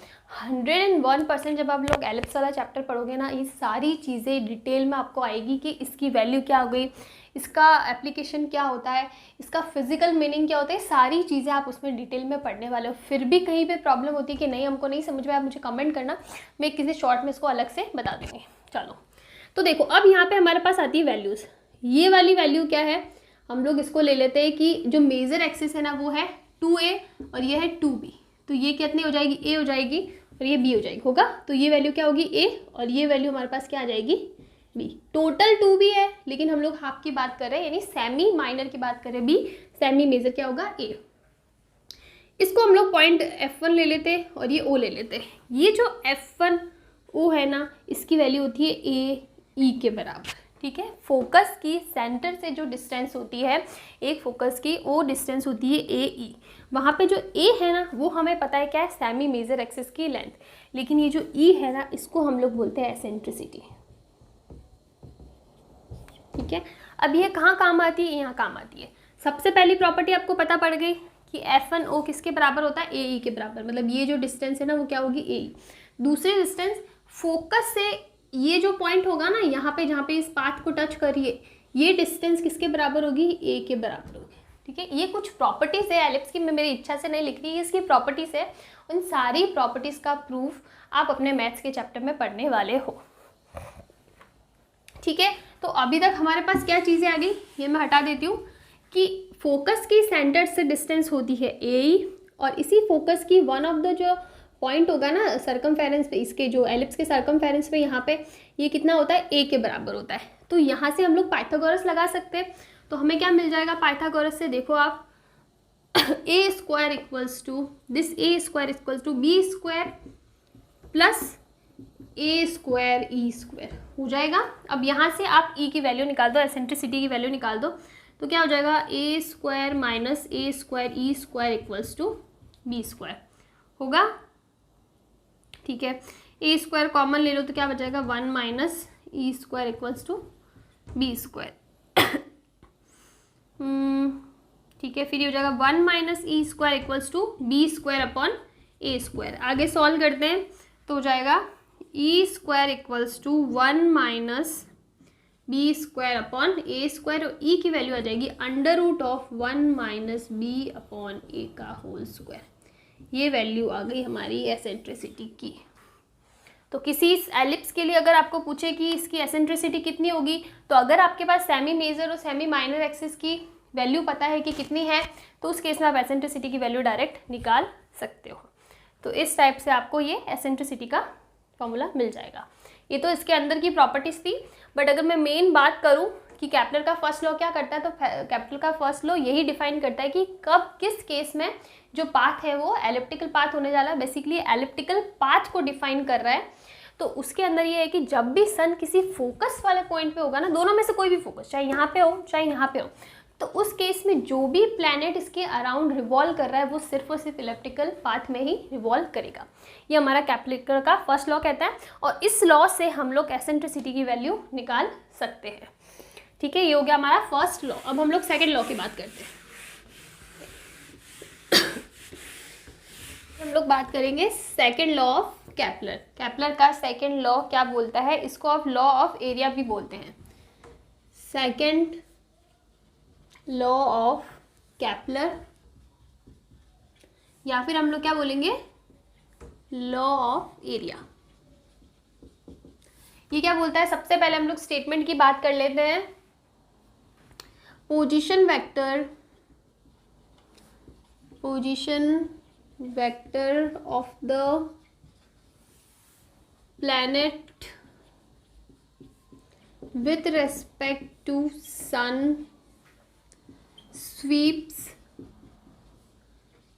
101% जब आप लोग एलिप्स वाला चैप्टर पढ़ोगे ना, ये सारी चीज़ें डिटेल में आपको आएगी कि इसकी वैल्यू क्या हो गई, इसका एप्लीकेशन क्या होता है, इसका फिजिकल मीनिंग क्या होता है, सारी चीज़ें आप उसमें डिटेल में पढ़ने वाले हो। फिर भी कहीं पे प्रॉब्लम होती है कि नहीं हमको नहीं समझ में, आप मुझे कमेंट करना, मैं किसी शॉर्ट में इसको अलग से बता दूँगी। चलो तो देखो, अब यहाँ पे हमारे पास आती है वैल्यूज़। ये वाली वैल्यू क्या है, हम लोग इसको ले लेते हैं कि जो मेजर एक्सिस है ना वो है 2a और ये है 2b। तो ये कितनी हो जाएगी, a हो जाएगी और ये b हो जाएगी, होगा। तो ये वैल्यू क्या होगी, a, और ये वैल्यू हमारे पास क्या आ जाएगी, b। टोटल 2b है, लेकिन हम लोग हाफ की बात कर रहे हैं, यानी सेमी माइनर की बात कर रहे हैं। b सेमी मेजर क्या होगा, a। इसको हम लोग पॉइंट F1 ले लेते हैं और ये O ले लेते हैं। ये जो F1 O है ना, इसकी वैल्यू होती है a e के बराबर, ठीक है। फोकस की सेंटर से जो डिस्टेंस होती है, एक फोकस की वो डिस्टेंस होती है ए ई। वहाँ पे जो ए है ना, वो हमें पता है क्या है, सेमी मेजर एक्सिस की लेंथ। लेकिन ये जो ई है ना, इसको हम लोग बोलते हैं एसेंट्रिसिटी, ठीक है। अब ये कहाँ काम आती है, यहाँ काम आती है। सबसे पहली प्रॉपर्टी आपको पता पड़ गई कि F1O किसके बराबर होता है, ए ई के बराबर। मतलब ये जो डिस्टेंस है ना वो क्या होगी, ए ई। दूसरी डिस्टेंस फोकस से ये जो पॉइंट होगा ना यहाँ पे, जहाँ पे इस पाथ को टच करिए, ये डिस्टेंस किसके बराबर होगी, ए के बराबर होगी, ठीक है। ये कुछ प्रॉपर्टीज है एलिप्स की, मैं मेरी इच्छा से नहीं लिख रही, इसकी प्रॉपर्टीज है। उन सारी प्रॉपर्टीज का प्रूफ आप अपने मैथ्स के चैप्टर में पढ़ने वाले हो, ठीक है। तो अभी तक हमारे पास क्या चीज़ें आ गई, ये मैं हटा देती हूँ कि फोकस की सेंटर से डिस्टेंस होती है ए, और इसी फोकस की वन ऑफ द जो पॉइंट होगा ना सर्कमफेरेंस पे, इसके जो एलिप्स के सर्कमफेरेंस पे यहाँ पे ये कितना होता है, ए के बराबर होता है। तो यहाँ से हम लोग पाइथागोरस लगा सकते हैं। तो हमें क्या मिल जाएगा पाइथागोरस से, देखो आप A square equals to this, A square equals to B square plus A square E square हो जाएगा। अब यहाँ से आप ई की वैल्यू निकाल दो, एसेंट्रिसिटी की वैल्यू निकाल दो, तो क्या हो जाएगा, A square minus A square E square equals to B square होगा, ठीक है। ए स्क्वायर कॉमन ले लो तो क्या बचेगा, 1 minus E square equals to B square, ठीक है। फिर ये हो जाएगा 1 minus E square equals to B square upon A square. आगे सॉल्व करते हैं तो हो जाएगा E square equals to 1 minus B square upon A square, और ई की वैल्यू आ जाएगी under root of 1 minus B upon A का होल स्क्वायर। ये वैल्यू आ गई हमारी एसेंट्रिसिटी की। तो किसी एलिप्स के लिए अगर आपको पूछे कि इसकी एसेंट्रिसिटी कितनी होगी, तो अगर आपके पास सेमी मेजर और सेमी माइनर एक्सिस की वैल्यू पता है कि कितनी है, तो उस केस में आप एसेंट्रिसिटी की वैल्यू डायरेक्ट निकाल सकते हो। तो इस टाइप से आपको ये एसेंट्रिसिटी का फॉर्मूला मिल जाएगा। ये तो इसके अंदर की प्रॉपर्टीज थी, बट अगर मैं मेन बात करूँ कि कैप्लर का फर्स्ट लॉ क्या करता है, तो कैप्लर का फर्स्ट लॉ यही डिफाइन करता है कि कब किस केस में जो पाथ है वो एलिप्टिकल पाथ होने जा रहा है। बेसिकली एलिप्टिकल पाथ को डिफाइन कर रहा है। तो उसके अंदर ये है कि जब भी सन किसी फोकस वाले पॉइंट पे होगा ना, दोनों में से कोई भी फोकस, चाहे यहाँ पे हो चाहे यहाँ पे हो, तो उस केस में जो भी प्लैनेट इसके अराउंड रिवॉल्व कर रहा है वो सिर्फ और सिर्फ इलेप्टिकल पाथ में ही रिवॉल्व करेगा। ये हमारा कैप्लर का फर्स्ट लॉ कहता है, और इस लॉ से हम लोग एसेंट्रिसिटी की वैल्यू निकाल सकते हैं, ठीक है। ये हो गया हमारा फर्स्ट लॉ। अब हम लोग सेकेंड लॉ की बात करते हैं। हम लोग बात करेंगे second law of Kepler. Kepler का सेकंड लॉ क्या बोलता है, इसको आप लॉ ऑफ एरिया भी बोलते हैं। सेकंड लॉ ऑफ केपलर, या फिर हम लोग क्या बोलेंगे, लॉ ऑफ एरिया। ये क्या बोलता है, सबसे पहले हम लोग स्टेटमेंट की बात कर लेते हैं। Position vector of the planet with respect to sun sweeps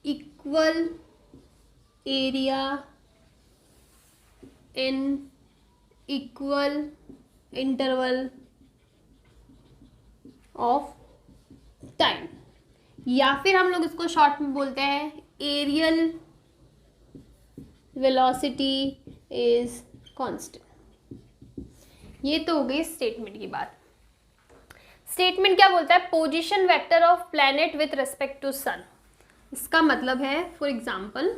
equal area in equal interval of time, या फिर हम लोग इसको शॉर्ट में बोलते हैं एरियल वेलोसिटी इज कांस्टेंट। ये तो हो गई स्टेटमेंट की बात। स्टेटमेंट क्या बोलता है, position vector of planet with respect to sun. इसका मतलब है फॉर एग्जांपल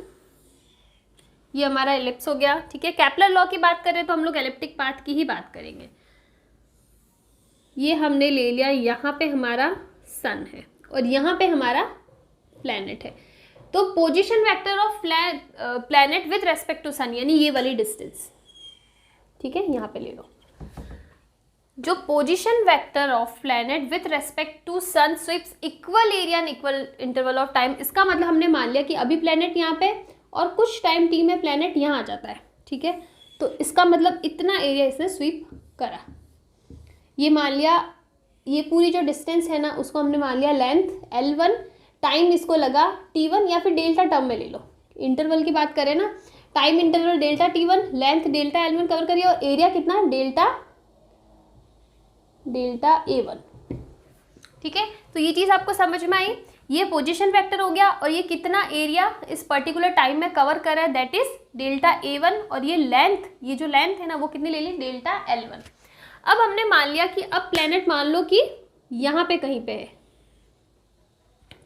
ये हमारा एलिप्स हो गया, ठीक है। केपलर लॉ की बात करें तो हम लोग एलिप्टिक पाथ की ही बात करेंगे। ये हमने ले लिया, यहाँ पे हमारा सन है और यहाँ पे हमारा प्लैनेट है। तो position vector of planet with respect to sun, यानी ये वाली डिस्टेंस, ठीक है, यहाँ पे ले लो। जो position vector of planet with respect to sun sweeps equal area in equal interval of time, इसका मतलब हमने मान लिया कि अभी प्लैनेट यहाँ पे और कुछ टाइम टी में प्लैनेट यहाँ आ जाता है, ठीक है। तो इसका मतलब इतना एरिया इसने स्वीप करा। ये मान लिया, ये पूरी जो डिस्टेंस है ना उसको हमने मान लिया लेंथ L1, टाइम इसको लगा T1 या फिर डेल्टा टर्म में ले लो। इंटरवल की बात करें ना, time interval delta T1, length delta L1 cover करिए और एरिया कितना डेल्टा A1, ठीक है। तो ये चीज़ आपको समझ में आई। ये पोजीशन वेक्टर हो गया और ये कितना एरिया इस पर्टिकुलर टाइम में कवर कर रहा है, दैट इज डेल्टा A1। और ये लेंथ, ये जो लेंथ है ना वो कितनी ले ली, डेल्टा L1। अब हमने मान लिया कि अब प्लैनेट मान लो कि यहाँ पे कहीं पे है,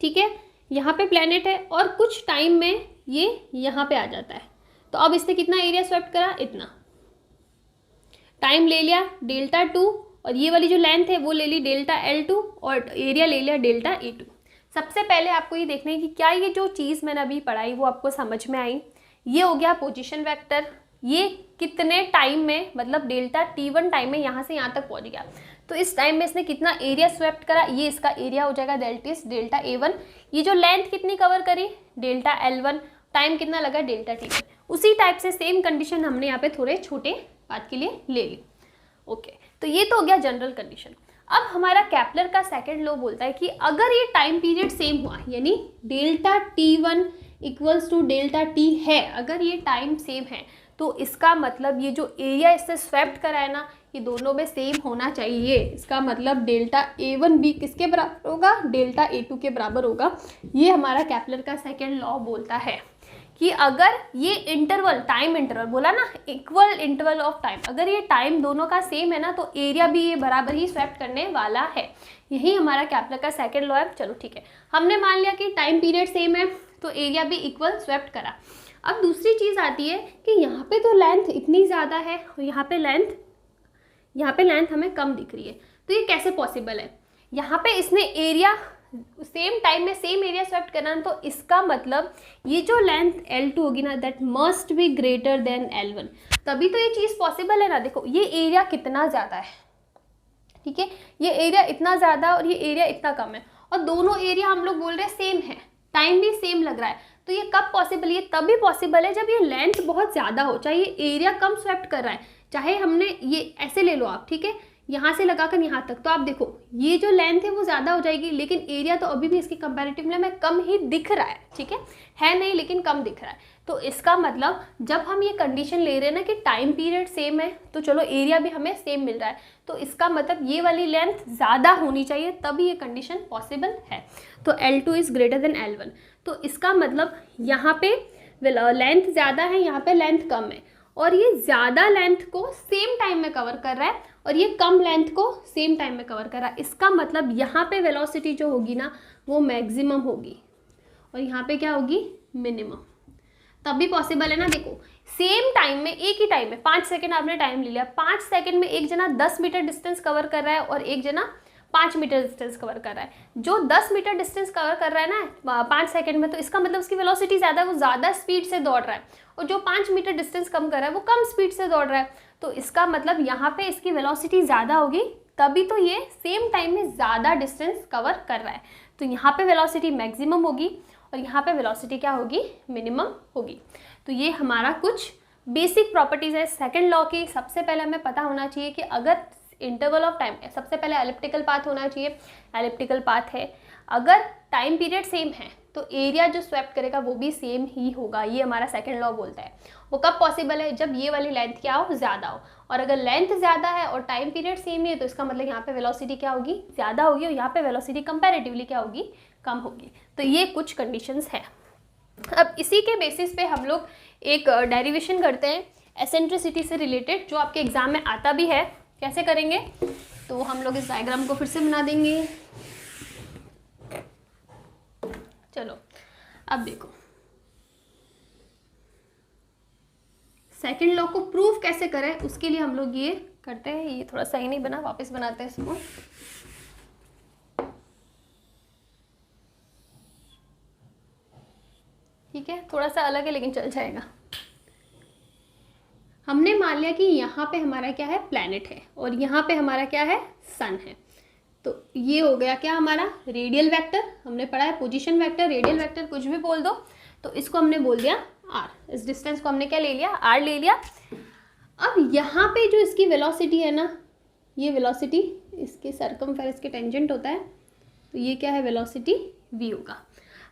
ठीक है, यहाँ पे प्लैनेट है और कुछ टाइम में ये यहाँ पे आ जाता है। तो अब इसने कितना एरिया स्वेप्ट करा, इतना टाइम ले लिया डेल्टा 2 और ये वाली जो लेंथ है वो ले ली डेल्टा L2 और एरिया ले लिया डेल्टा A2। सबसे पहले आपको ये देखना है कि क्या ये जो चीज़ मैंने अभी पढ़ाई वो आपको समझ में आई। ये हो गया पोजीशन वेक्टर, ये कितने टाइम में, मतलब डेल्टा T1 टाइम में यहाँ से यहाँ तक पहुँच गया। तो इस टाइम में इसने कितना एरिया स्वेप्ट करा, ये इसका एरिया हो जाएगा, दैट इज डेल्टा A1। ये जो लेंथ कितनी कवर करी, डेल्टा L1, टाइम कितना लगा, डेल्टा T1। उसी टाइप से सेम कंडीशन हमने यहाँ पे थोड़े छोटे बात के लिए ले ली। ओके, तो ये तो हो गया जनरल कंडीशन। अब हमारा केपलर का सेकंड लॉ बोलता है कि अगर ये टाइम पीरियड सेम हुआ, यानी delta T1 equals to delta T है, अगर ये टाइम सेम है तो इसका मतलब ये जो एरिया इससे स्वेप्ट करा है ना, ये दोनों में सेम होना चाहिए। इसका मतलब डेल्टा A1 भी किसके बराबर होगा, डेल्टा A2 के बराबर होगा। ये हमारा केपलर का सेकंड लॉ बोलता है कि अगर ये इंटरवल, टाइम इंटरवल बोला ना, इक्वल इंटरवल ऑफ टाइम, अगर ये टाइम दोनों का सेम है ना तो एरिया भी ये बराबर ही स्वेप्ट करने वाला है। यही हमारा केपलर का सेकंड लॉ है। चलो ठीक है, हमने मान लिया कि टाइम पीरियड सेम है तो एरिया भी इक्वल स्वेप्ट करा। अब दूसरी चीज़ आती है कि यहाँ पे तो लेंथ इतनी ज़्यादा है और यहाँ पे लेंथ हमें कम दिख रही है, तो ये कैसे पॉसिबल है। यहाँ पे इसने एरिया सेम टाइम में सेम एरिया स्वेप्ट करना, तो इसका मतलब ये जो लेंथ L2 होगी ना, that must be greater than L1, तभी तो ये चीज़ पॉसिबल है ना। देखो ये एरिया कितना ज़्यादा है, ठीक है, ये एरिया इतना ज़्यादा और ये एरिया इतना कम है और दोनों एरिया हम लोग बोल रहे हैं सेम है, टाइम भी सेम लग रहा है। तो ये कब पॉसिबल, ये तभी पॉसिबल है जब ये लेंथ बहुत ज़्यादा हो, चाहे ये एरिया कम स्वेप्ट कर रहा है, चाहे हमने ये ऐसे ले लो आप, ठीक है, यहाँ से लगाकर यहाँ तक, तो आप देखो ये जो लेंथ है वो ज़्यादा हो जाएगी, लेकिन एरिया तो अभी भी इसके कंपैरेटिवली में कम ही दिख रहा है, ठीक है नहीं, लेकिन कम दिख रहा है। तो इसका मतलब जब हम ये कंडीशन ले रहे हैं ना कि टाइम पीरियड सेम है तो चलो एरिया भी हमें सेम मिल रहा है, तो इसका मतलब ये वाली लेंथ ज़्यादा होनी चाहिए तभी ये कंडीशन पॉसिबल है। तो L2 is greater than L1, तो इसका मतलब यहाँ पे लेंथ ज़्यादा है, यहाँ पे लेंथ कम है और ये ज़्यादा लेंथ को सेम टाइम में कवर कर रहा है और ये कम लेंथ को सेम टाइम में कवर कर रहा है। इसका मतलब यहाँ पे वेलोसिटी जो होगी ना वो मैक्सिमम होगी और यहाँ पे क्या होगी, मिनिमम। तब भी पॉसिबल है ना। देखो सेम टाइम में, एक ही टाइम में 5 सेकंड आपने टाइम ले लिया, 5 सेकंड में एक जना 10 मीटर डिस्टेंस कवर कर रहा है और एक जना 5 मीटर डिस्टेंस कवर कर रहा है। जो 10 मीटर डिस्टेंस कवर कर रहा है ना 5 सेकंड में, तो इसका मतलब उसकी वेलोसिटी ज़्यादा है, वो ज़्यादा स्पीड से दौड़ रहा है। और जो 5 मीटर डिस्टेंस कम कर रहा है वो कम स्पीड से दौड़ रहा है। तो इसका मतलब यहाँ पे इसकी वेलोसिटी ज़्यादा होगी, तभी तो ये सेम टाइम में ज़्यादा डिस्टेंस कवर कर रहा है। तो यहाँ पे वेलोसिटी मैक्सिमम होगी और यहाँ पे वेलोसिटी क्या होगी, मिनिमम होगी। तो ये हमारा कुछ बेसिक प्रॉपर्टीज़ है सेकंड लॉ की। सबसे पहले हमें पता होना चाहिए कि अगर इंटरवल ऑफ टाइम है, सबसे पहले एलिप्टिकल पाथ होना चाहिए, एलिप्टिकल पाथ है। अगर टाइम पीरियड सेम है तो एरिया जो स्वैप्ट करेगा वो भी सेम ही होगा, ये हमारा सेकंड लॉ बोलता है। वो कब पॉसिबल है, जब ये वाली लेंथ क्या हो, ज़्यादा हो। और अगर लेंथ ज़्यादा है और टाइम पीरियड सेम ही है तो इसका मतलब यहाँ पे वेलोसिटी क्या होगी, ज़्यादा होगी, और यहाँ पे वेलोसिटी कंपैरेटिवली क्या होगी, कम होगी। तो ये कुछ कंडीशंस हैं। अब इसी के बेसिस पे हम लोग एक डेरिवेशन करते हैं एसेंट्रिसिटी से रिलेटेड, जो आपके एग्जाम में आता भी है। कैसे करेंगे, तो हम लोग इस डायग्राम को फिर से बना देंगे। चलो अब देखो सेकंड लॉ को प्रूव कैसे करें, उसके लिए हम लोग ये करते हैं। ये थोड़ा सही नहीं बना, वापस बनाते हैं इसको। ठीक है, थोड़ा सा अलग है लेकिन चल जाएगा। हमने मान लिया कि यहाँ पे हमारा क्या है, प्लैनेट है, और यहाँ पे हमारा क्या है, सन है। तो ये हो गया क्या हमारा रेडियल वेक्टर। हमने पढ़ा है पोजीशन वेक्टर, रेडियल वेक्टर, कुछ भी बोल दो। तो इसको हमने बोल दिया आर। इस डिस्टेंस को हमने क्या ले लिया, आर ले लिया। अब यहाँ पे जो इसकी वेलोसिटी है ना, ये वेलोसिटी इसके सरकमफेरेंस के टेंजेंट होता है, तो ये क्या है, वेलोसिटी वी होगा।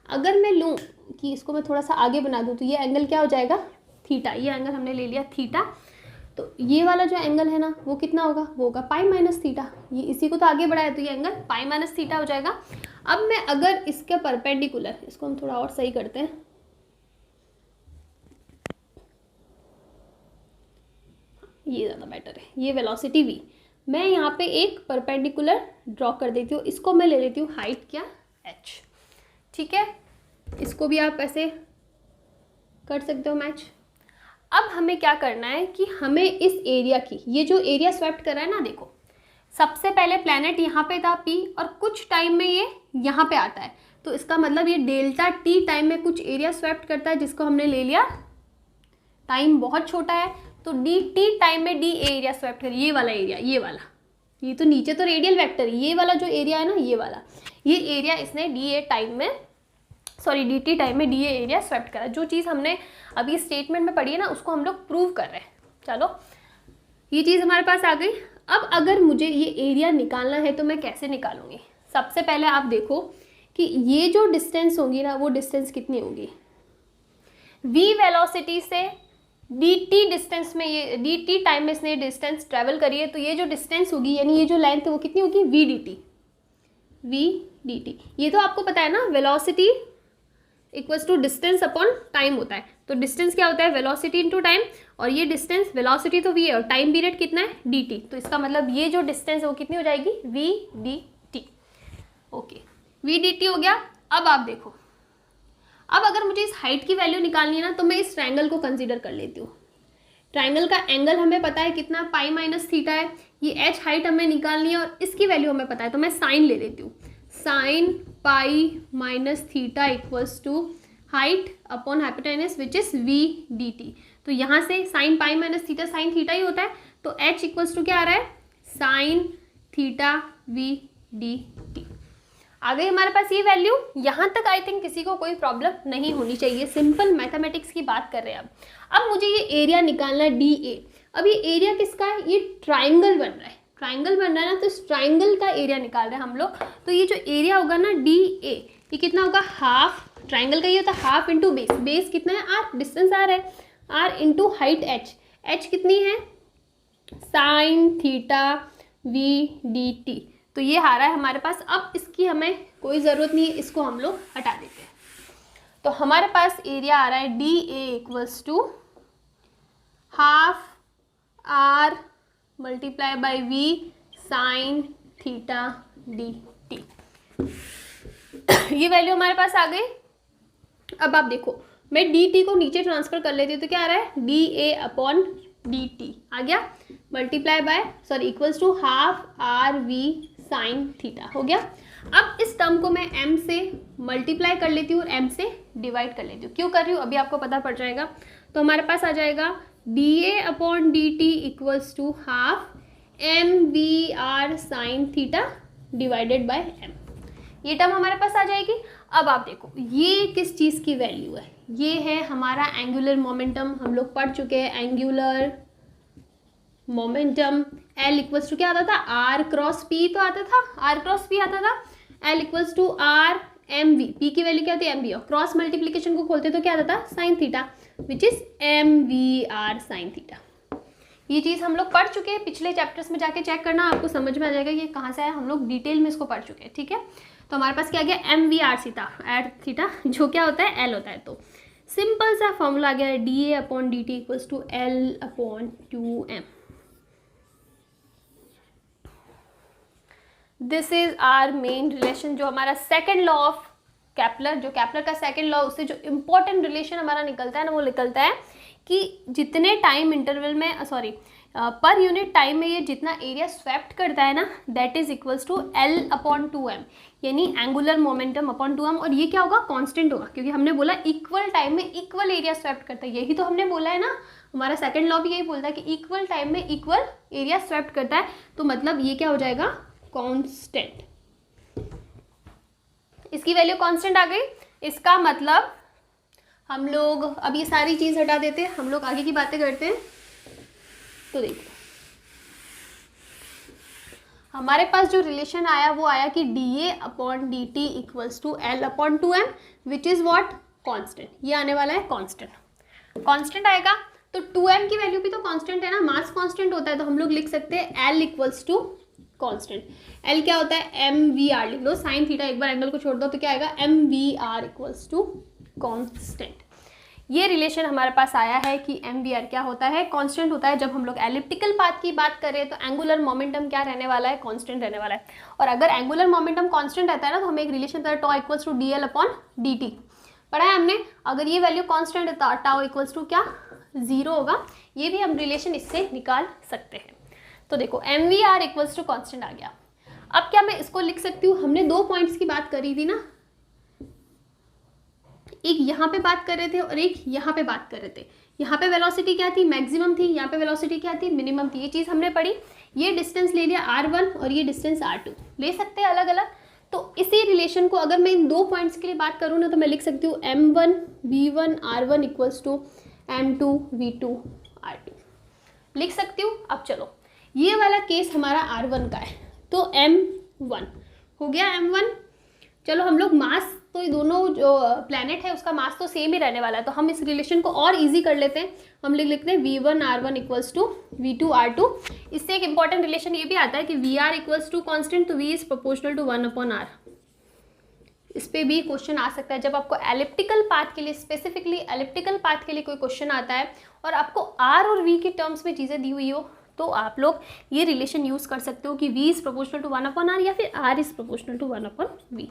अगर मैं लूँ कि इसको मैं थोड़ा सा आगे बना दूँ तो ये एंगल क्या हो जाएगा, थीटा। ये एंगल हमने ले लिया थीटा। तो ये वाला जो एंगल है ना वो कितना होगा, वो होगा पाई माइनस थीटा। ये इसी को तो आगे बढ़ाया तो ये एंगल पाई माइनस थीटा हो जाएगा। अब मैं अगर इसके परपेंडिकुलर, इसको हम थोड़ा और सही करते हैं, ये ज़्यादा बेटर है, ये वेलोसिटी v। मैं यहाँ पे एक परपेंडिकुलर ड्रॉ कर देती हूँ, इसको मैं ले लेती हूँ हाइट क्या, h। ठीक है, इसको भी आप ऐसे कर सकते हो मैच। अब हमें क्या करना है कि हमें इस एरिया की, ये जो एरिया स्वैप्ट कर रहा है ना, देखो सबसे पहले प्लैनेट यहाँ पे था P, और कुछ टाइम में ये यहाँ पे आता है। तो इसका मतलब ये डेल्टा t टाइम में कुछ एरिया स्वैप्ट करता है, जिसको हमने ले लिया, टाइम बहुत छोटा है तो dt टाइम में d एरिया स्वैप्ट कर, ये वाला एरिया, ये वाला, ये तो नीचे तो रेडियल वेक्टर, ये वाला जो एरिया है ना, ये वाला, ये एरिया इसने डी टाइम में, सॉरी dt टाइम में डी एरिया स्वैप्ट करा। जो चीज़ हमने अभी स्टेटमेंट में पढ़ी है ना, उसको हम लोग प्रूव कर रहे हैं। चलो ये चीज़ हमारे पास आ गई। अब अगर मुझे ये एरिया निकालना है तो मैं कैसे निकालूंगी। सबसे पहले आप देखो कि ये जो डिस्टेंस होगी ना, वो डिस्टेंस कितनी होगी, v वेलोसिटी से dt डिस्टेंस में, ये dt टाइम में इसने डिस्टेंस ट्रेवल करी है, तो ये जो डिस्टेंस होगी यानी ये जो लेंथ है वो कितनी होगी, v dt। ये तो आपको पता है ना, velocity equals to distance upon time होता है। तो डिस्टेंस क्या होता है, वेलोसिटी इंटू टाइम, और ये डिस्टेंस, वेलोसिटी तो v है और टाइम पीरियड कितना है, dt। तो इसका मतलब ये जो डिस्टेंस है वो कितनी हो जाएगी, v dt। Okay, v dt हो गया। अब आप देखो, अब अगर मुझे इस हाइट की वैल्यू निकालनी है ना, तो मैं इस ट्रायंगल को कंसीडर कर लेती हूँ। ट्रायंगल का एंगल हमें पता है कितना, पाई माइनस थीटा है। ये h हाइट हमें निकालनी है और इसकी वैल्यू हमें पता है, तो मैं साइन ले लेती हूँ। Sine pi minus theta equals to height upon hypotenuse which is v dt। तो यहाँ से sine pi minus theta sine theta ही होता है, तो h इक्वल्स टू क्या आ रहा है, साइन थीटा v dt। आ गई हमारे पास ये वैल्यू। यहाँ तक आई थिंक किसी को कोई प्रॉब्लम नहीं होनी चाहिए, सिंपल मैथमेटिक्स की बात कर रहे हैं। अब मुझे ये एरिया निकालना है DA। अब ये एरिया किसका है, ये ट्राइंगल बन रहा है, ट्राइंगल बन रहा है ना, तो इस ट्राइंगल का एरिया निकाल रहे हैं हम लोग। तो ये जो एरिया होगा ना DA, ये कितना होगा, हाफ, ट्राइंगल का ये होता है हाफ इंटू बेस। बेस कितना है, r, डिस्टेंस r है, r into height h। h कितनी है, साइन थीटा v dt। तो ये आ रहा है हमारे पास। अब इसकी हमें कोई ज़रूरत नहीं है, इसको हम लोग हटा देते हैं। तो हमारे पास एरिया आ रहा है DA equals to half r multiply by v sine theta dt। ये वैल्यू हमारे पास आ गई। अब आप देखो, मैं डी टी को नीचे ट्रांसफर कर लेती हूँ तो क्या आ रहा है, D A upon D T आ गया, multiply by equals to half R V sine theta हो गया। अब इस टर्म को मैं m से मल्टीप्लाई कर लेती हूँ और m से डिवाइड कर लेती हूँ। क्यों कर रही हूँ अभी आपको पता पड़ जाएगा। तो हमारे पास आ जाएगा D A upon D T equals to half M V R sine theta divided by m। ये टर्म हमारे पास आ जाएगी। अब आप देखो ये किस चीज़ की वैल्यू है, ये है हमारा एंगुलर मोमेंटम। हम लोग पढ़ चुके हैं angular momentum L equals to क्या आता था, R क्रॉस P तो आता था, R क्रॉस P आता था। L equals to R M V, P की वैल्यू क्या होती है एम वी, और क्रॉस मल्टीप्लीकेशन को खोलते तो क्या आता था sine theta, which is M V R sine theta. ये चीज़ हम लोग पढ़ चुके हैं, पिछले चैप्टर्स में जाके चेक करना, आपको समझ में आ जाएगा ये कहाँ से आया, हम लोग डिटेल में इसको पढ़ चुके हैं। ठीक है, तो हमारे पास क्या आ गया एम वी आर थीटा जो क्या होता है एल होता है। तो सिंपल सा फॉर्मूला आ गया है D A upon D T equals to L upon two M. This is our main relation, जो हमारा सेकेंड लॉ ऑफ कैपलर, जो कैपलर का सेकेंड लॉ, उससे जो इम्पोर्टेंट रिलेशन हमारा निकलता है ना, वो निकलता है कि जितने टाइम इंटरवल में पर यूनिट टाइम में ये जितना एरिया स्वेप्ट करता है ना, that is equals to L upon two M, यानी angular momentum upon two M. और ये क्या होगा, कांस्टेंट होगा, क्योंकि हमने बोला इक्वल टाइम में इक्वल एरिया स्वेप्ट करता है, यही तो हमने बोला है ना, हमारा सेकेंड लॉ भी यही बोलता है कि इक्वल टाइम में इक्वल एरिया स्वेप्ट करता है। तो मतलब ये क्या हो जाएगा, कांस्टेंट। इसकी वैल्यू कांस्टेंट आ गई। इसका मतलब हम लोग अब ये सारी चीज हटा देते हैं, हम लोग आगे की बातें करते हैं। तो देखिए हमारे पास जो रिलेशन आया वो आया कि D A upon D T equals to L upon two M, which is what, constant. ये आने वाला है कांस्टेंट, कांस्टेंट आएगा। तो 2m की वैल्यू भी तो कांस्टेंट है ना, मास कांस्टेंट होता है, तो हम लोग लिख सकते हैं l equals to constant. l क्या होता है, एम वी आर लिख लो, साइन थीटा एक बार एंगल को छोड़ दो तो क्या आएगा, M V R equals to constant. ये रिलेशन हमारे पास आया है कि एम वी आर क्या होता है, कांस्टेंट होता है। जब हम लोग एलिप्टिकल पाथ की बात करें तो एंगुलर मोमेंटम क्या रहने वाला है, कांस्टेंट रहने वाला है। और अगर एंगुलर मोमेंटम कांस्टेंट रहता है ना, तो हमें एक रिलेशन था tau equals to D L upon D T, पढ़ा है हमने। अगर ये वैल्यू कांस्टेंट है तो टाउ इक्वल्स टू क्या, 0 होगा। ये भी हम रिलेशन इससे निकाल सकते हैं। तो देखो M V R equals to constant आ गया। अब क्या मैं इसको लिख सकती हूँ, हमने 2 पॉइंट्स की बात करी थी ना, एक यहाँ पे बात कर रहे थे और एक यहाँ पे बात कर रहे थे। यहाँ पे वेलोसिटी क्या थी, मैक्सिमम थी, यहाँ पे वेलोसिटी क्या थी, मिनिमम थी। ये चीज़ हमने पढ़ी। ये डिस्टेंस ले लिया r1 और ये डिस्टेंस r2, ले सकते हैं अलग अलग। तो इसी रिलेशन को अगर मैं इन 2 पॉइंट्स के लिए बात करूँ ना, तो मैं लिख सकती हूँ m1 v1 r1 equals to m2 v2 r2, लिख सकती हूँ। अब चलो ये वाला केस हमारा r1 का है, तो m1 हो गया m1। चलो हम लोग मास, तो ये दोनों जो प्लैनेट है उसका मास तो सेम ही रहने वाला है, तो हम इस रिलेशन को और इजी कर लेते हैं। हम लिख लेते हैं v1 r1 equals to v2 r2। इससे एक इंपॉर्टेंट रिलेशन ये भी आता है कि vr इक्वल्स टू कॉन्स्टेंट, तो v is proportional to 1 upon r। इस पे भी क्वेश्चन आ सकता है जब आपको एलिप्टिकल पाथ के लिए, स्पेसिफिकली एलिप्टिकल पाथ के लिए कोई क्वेश्चन आता है और आपको r और v के टर्म्स में चीज़ें दी हुई हो, तो आप लोग ये रिलेशन यूज़ कर सकते हो कि v is proportional to 1 upon r या फिर r is proportional to 1 upon v।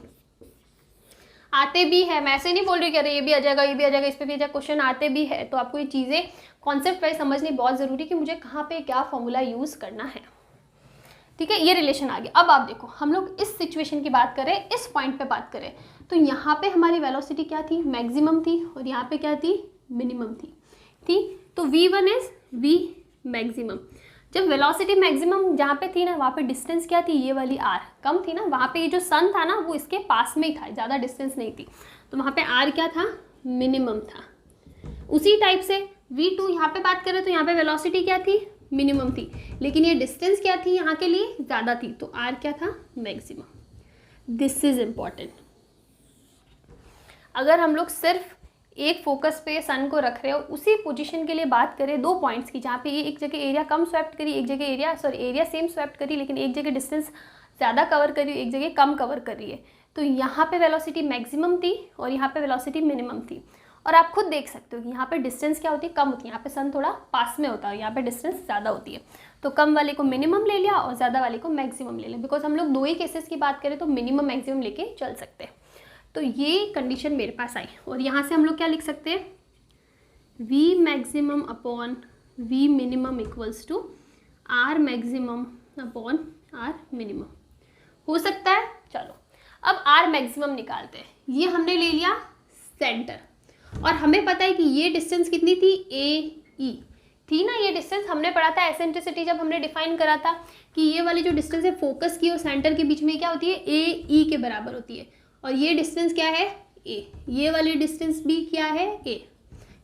आते भी है, मैं ऐसे नहीं बोल रही कि अरे ये भी आ जाएगा, ये भी आ जाएगा, इस पे भी आ जाएगा, क्वेश्चन आते भी है। तो आपको ये चीज़ें कॉन्सेप्ट वाइज समझनी बहुत ज़रूरी कि मुझे कहाँ पे क्या फॉर्मूला यूज़ करना है। ठीक है, ये रिलेशन आ गया। अब आप देखो हम लोग इस सिचुएशन की बात करें, इस पॉइंट पे बात करें, तो यहाँ पे हमारी वेलोसिटी क्या थी, मैक्सिमम थी, और यहाँ पे क्या थी, मिनिमम थी। ठीक, तो v1 इज v मैक्सिमम। जब वेलोसिटी मैक्सिमम जहाँ पे थी ना, वहाँ पे डिस्टेंस क्या थी, ये वाली r कम थी ना, वहाँ पे ये जो सन था ना वो इसके पास में ही था, ज़्यादा डिस्टेंस नहीं थी, तो वहाँ पे r क्या था, मिनिमम था। उसी टाइप से v2 यहाँ पे बात करें तो यहाँ पे वेलोसिटी क्या थी, मिनिमम थी, लेकिन ये डिस्टेंस क्या थी यहाँ के लिए, ज़्यादा थी, तो r क्या था, मैक्सिमम। This is important. अगर हम लोग सिर्फ एक फोकस पे सन को रख रहे हो, उसी पोजीशन के लिए बात करें 2 पॉइंट्स की, जहाँ पे ये एक जगह एरिया कम स्वैप्ट करी, एक जगह एरिया सेम स्वैप्ट करी, लेकिन एक जगह डिस्टेंस ज़्यादा कवर करी, एक जगह कम कवर कर रही है, तो यहाँ पे वेलोसिटी मैक्सिमम थी और यहाँ पे वेलोसिटी मिनिमम थी। और आप खुद देख सकते हो कि यहाँ पे डिस्टेंस क्या होती है, कम होती है, यहाँ पे सन थोड़ा पास में होता है, यहाँ पे डिस्टेंस ज़्यादा होती है, तो कम वाले को मिनिमम ले लिया और ज़्यादा वाले को मैक्सिमम ले लिया। बिकॉज हम लोग 2 ही केसेस की बात करें तो मिनिमम मैक्सिमम लेके चल सकते हैं। तो ये कंडीशन मेरे पास आई और यहाँ से हम लोग क्या लिख सकते हैं, V maximum upon V minimum equals to R maximum upon R minimum. हो सकता है। चलो अब आर मैक्सिमम निकालते हैं। ये हमने ले लिया सेंटर और हमें पता है कि ये डिस्टेंस कितनी थी, ए ई थी ना। ये डिस्टेंस हमने पढ़ा था एसेंट्रिसिटी जब हमने डिफाइन करा था कि ये वाली जो डिस्टेंस है फोकस की और सेंटर के बीच में क्या होती है, ए ई के बराबर होती है। और ये डिस्टेंस क्या है, ए। ये वाली डिस्टेंस भी क्या है, ए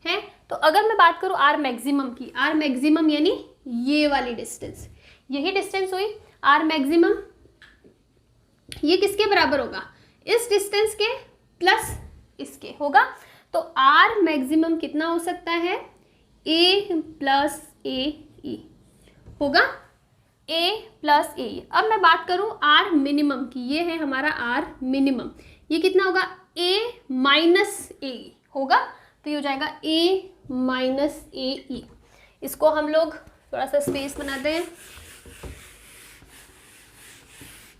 है। तो अगर मैं बात करूँ आर मैक्सिमम की, आर मैक्सिमम यानी ये वाली डिस्टेंस, यही डिस्टेंस हुई आर मैक्सिमम। ये किसके बराबर होगा, इस डिस्टेंस के प्लस इसके होगा। तो आर मैक्सिमम कितना हो सकता है, ए प्लस ए ई होगा, ए प्लस ए ई। अब मैं बात करूं आर मिनिमम की, ये है हमारा आर मिनिमम, ये कितना होगा, ए माइनस ए ई होगा। तो ये हो जाएगा ए माइनस ए ई। इसको हम लोग थोड़ा सा स्पेस बनाते हैं।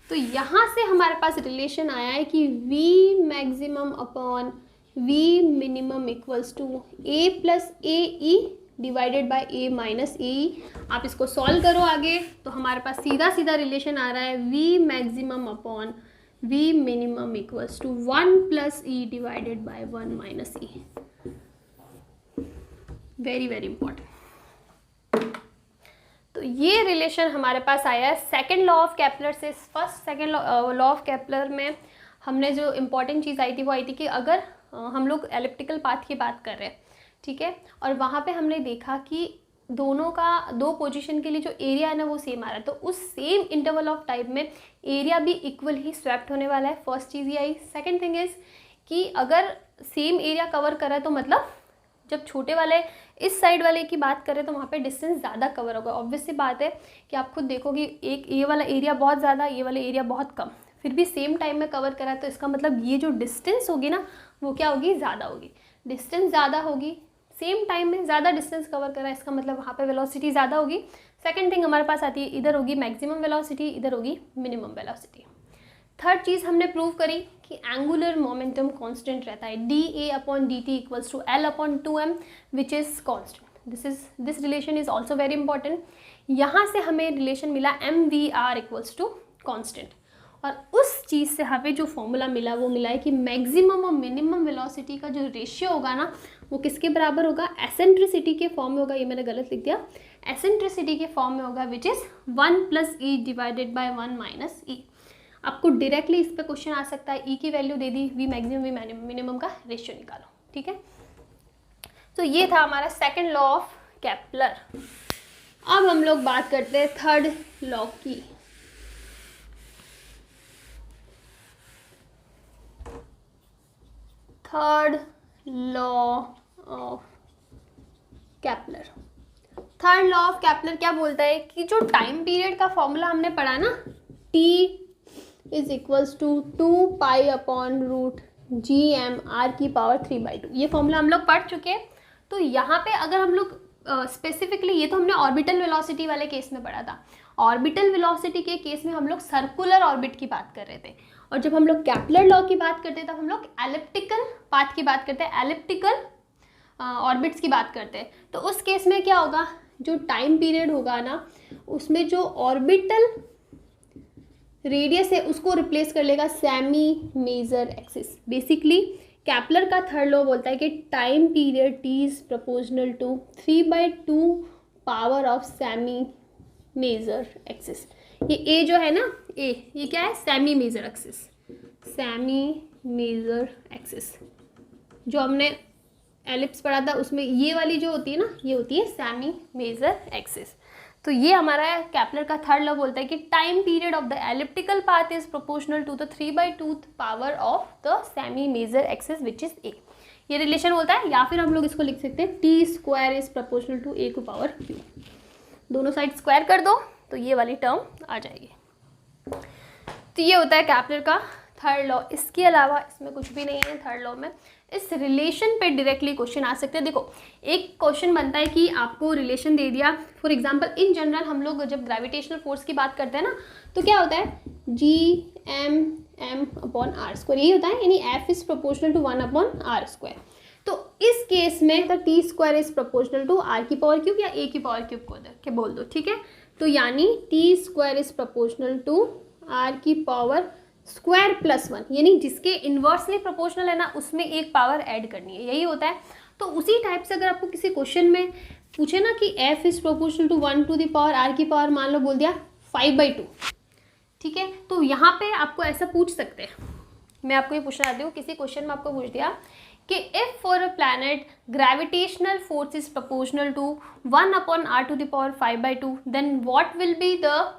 तो यहाँ से हमारे पास रिलेशन आया है कि v maximum upon v minimum equals to a plus A E divided by a minus A E. आप इसको सॉल्व करो आगे तो हमारे पास सीधा सीधा रिलेशन आ रहा है v maximum upon v minimum equals to 1 plus E divided by 1 minus E. Very very important. तो ये रिलेशन हमारे पास आया है सेकेंड लॉ ऑफ केपलर से। First second law of Kepler में हमने जो इम्पॉर्टेंट चीज़ आई थी वो आई थी कि अगर हम लोग एलिप्टिकल पाथ की बात कर रहे हैं, ठीक है, और वहाँ पे हमने देखा कि दोनों का दो पोजीशन के लिए जो एरिया है ना वो सेम आ रहा है, तो उस सेम इंटरवल ऑफ टाइम में एरिया भी इक्वल ही स्वैप्ट होने वाला है। फर्स्ट चीज़ ये आई। सेकेंड थिंग इज़ कि अगर सेम एरिया कवर कर रहा है तो मतलब जब छोटे वाले इस साइड वाले की बात करें तो वहाँ पे डिस्टेंस ज़्यादा कवर होगा। ऑब्वियस सी बात है कि आप खुद देखोगे एक ये वाला एरिया बहुत ज़्यादा, ये वाला एरिया बहुत कम, फिर भी सेम टाइम में कवर करा है, तो इसका मतलब ये जो डिस्टेंस होगी ना वो क्या होगी, ज़्यादा होगी। डिस्टेंस ज़्यादा होगी, सेम टाइम में ज़्यादा डिस्टेंस कवर करा है, इसका मतलब वहाँ पर वेलोसिटी ज़्यादा होगी। सेकेंड थिंग हमारे पास आती है, इधर होगी मैक्सिमम वेलोसिटी, इधर होगी मिनिमम वेलोसिटी। थर्ड चीज़ हमने प्रूव करी कि एंगुलर मोमेंटम कांस्टेंट रहता है, D A upon D T equals to L upon 2m which is constant. This relation is also very important. यहाँ से हमें रिलेशन मिला M V R equals to constant, और उस चीज़ से हमें जो फॉर्मूला मिला वो मिला है कि मैक्सिमम और मिनिमम वेलोसिटी का जो रेशियो होगा ना वो किसके बराबर होगा, एसेंट्रिसिटी के फॉर्म में होगा। ये मैंने गलत लिख दिया, एसेंट्रिसिटी के फॉर्म में होगा which is 1 plus E divided by 1 minus E. आपको डायरेक्टली इस पे क्वेश्चन आ सकता है, ई की वैल्यू दे दी, वी मैक्सिमम वी मिनिमम का रेशियो निकालो, ठीक है। तो ये था हमारा सेकंड लॉ ऑफ केपलर। अब हम लोग बात करते हैं थर्ड लॉ की। Third law of Kepler. Third law of Kepler क्या बोलता है कि जो टाइम पीरियड का फॉर्मूला हमने पढ़ा ना, T is equals to 2 pi upon root G M R की पावर 3/2, ये फॉर्मूला हम लोग पढ़ चुके हैं। तो यहाँ पे अगर हम लोग स्पेसिफिकली, ये तो हमने ऑर्बिटल वेलोसिटी वाले केस में पढ़ा था, ऑर्बिटल वेलोसिटी के केस में हम लोग सर्कुलर ऑर्बिट की बात कर रहे थे, और जब हम लोग केपलर लॉ की बात करते हैं तब हम लोग एलिप्टिकल पाथ की बात करते हैं, एलिप्टिकल ऑर्बिट्स की बात करते हैं। तो उस केस में क्या होगा, जो टाइम पीरियड होगा ना उसमें जो ऑर्बिटल रेडियस है उसको रिप्लेस कर लेगा semi major axis. Basically Kepler का थर्ड लॉ बोलता है कि time period T is proportional to 3/2 power of semi major axis. ये ए जो है ना, ए ये क्या है, semi major axis, semi major axis. जो हमने एलिप्स पढ़ा था उसमें ये वाली जो होती है ना, ये होती है सेमी मेजर एक्सिस। तो ये हमारा केपलर का थर्ड लॉ बोलता है कि time period of the elliptical path is proportional to the 3/2 power of the semi major axis which is A. ये रिलेशन बोलता है, या फिर हम लोग इसको लिख सकते हैं T square is proportional to A को पावर क्यू। दोनों साइड स्क्वायर कर दो तो ये वाली टर्म आ जाएगी। तो ये होता है केपलर का थर्ड लॉ। इसके अलावा इसमें कुछ भी नहीं है थर्ड लॉ में। इस रिलेशन पे डायरेक्टली क्वेश्चन आ सकते हैं। देखो एक क्वेश्चन बनता है कि आपको रिलेशन दे दिया, फॉर एग्जांपल इन जनरल हम लोग जब ग्रेविटेशनल फोर्स की बात करते हैं ना तो क्या होता है, G M m upon R square, यही होता है, यानी f is proportional to 1 upon R square. तो इस केस में the T square is proportional to R की पावर क्यूब या ए की पावर क्यूब को के बोल दो, ठीक है। तो यानी T square is proportional to R की पावर स्क्वायर प्लस 1, यानी जिसके इन्वर्सली प्रोपोर्शनल है ना उसमें एक पावर ऐड करनी है, यही होता है। तो उसी टाइप से अगर आपको किसी क्वेश्चन में पूछे ना कि f is proportional to 1 to the power r की पावर मान लो बोल दिया 5/2, ठीक है, तो यहाँ पे आपको ऐसा पूछ सकते हैं। मैं आपको ये पूछना चाहती हूँ, किसी क्वेश्चन में आपको पूछ दिया कि if for a planet gravitational force is proportional to 1 upon r to the power 5/2 then what will be the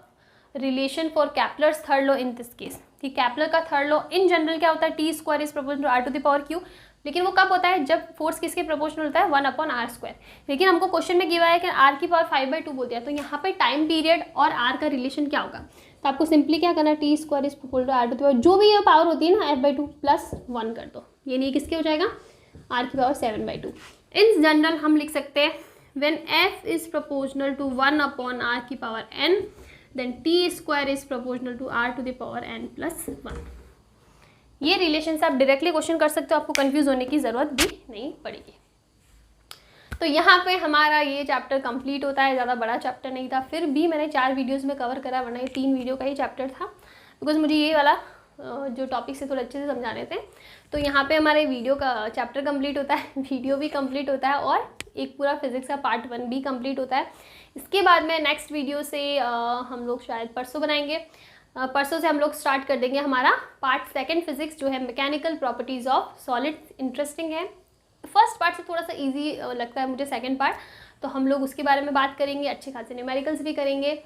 relation for Kepler's third law in this case. कि कैप्लर का थर्ड लॉ इन जनरल क्या होता है, T square is proportional to r to the power q, लेकिन वो कब होता है, जब फोर्स किसके प्रोपोर्शनल होता है, 1 अपॉन आर स्क्वायर। लेकिन हमको क्वेश्चन में गिवा है कि r की पावर 5/2 बोल दिया, तो यहाँ पे टाइम पीरियड और r का रिलेशन क्या होगा। तो आपको सिंपली क्या करना है, T square is proportional to r to the power जो भी ये पावर होती है ना f/2 प्लस 1 कर दो, ये नहीं किसके हो जाएगा, r की पावर 7/2। इन जनरल हम लिख सकते हैं when f is proportional to 1 upon r की power n then T square is proportional to r to the power n plus 1। ये रिलेशन से आप डायरेक्टली क्वेश्चन कर सकते हो, आपको कंफ्यूज होने की ज़रूरत भी नहीं पड़ेगी। तो यहाँ पे हमारा ये चैप्टर कंप्लीट होता है, ज़्यादा बड़ा चैप्टर नहीं था, फिर भी मैंने 4 वीडियोस में कवर करा, वरना ये 3 वीडियो का ही चैप्टर था, बिकॉज मुझे ये वाला जो टॉपिक से थोड़ा अच्छे से समझाने थे। तो यहाँ पे हमारे वीडियो का चैप्टर कंप्लीट होता है, वीडियो भी कंप्लीट होता है, और एक पूरा फिजिक्स का पार्ट 1 भी कंप्लीट होता है। इसके बाद में नेक्स्ट वीडियो से हम लोग शायद परसों बनाएंगे, परसों से हम लोग स्टार्ट कर देंगे हमारा पार्ट 2 फिजिक्स जो है mechanical properties of solids. Interesting है, फर्स्ट पार्ट से थोड़ा सा इजी लगता है मुझे सेकंड पार्ट, तो हम लोग उसके बारे में बात करेंगे, अच्छे खासे न्यूमेरिकल्स भी करेंगे।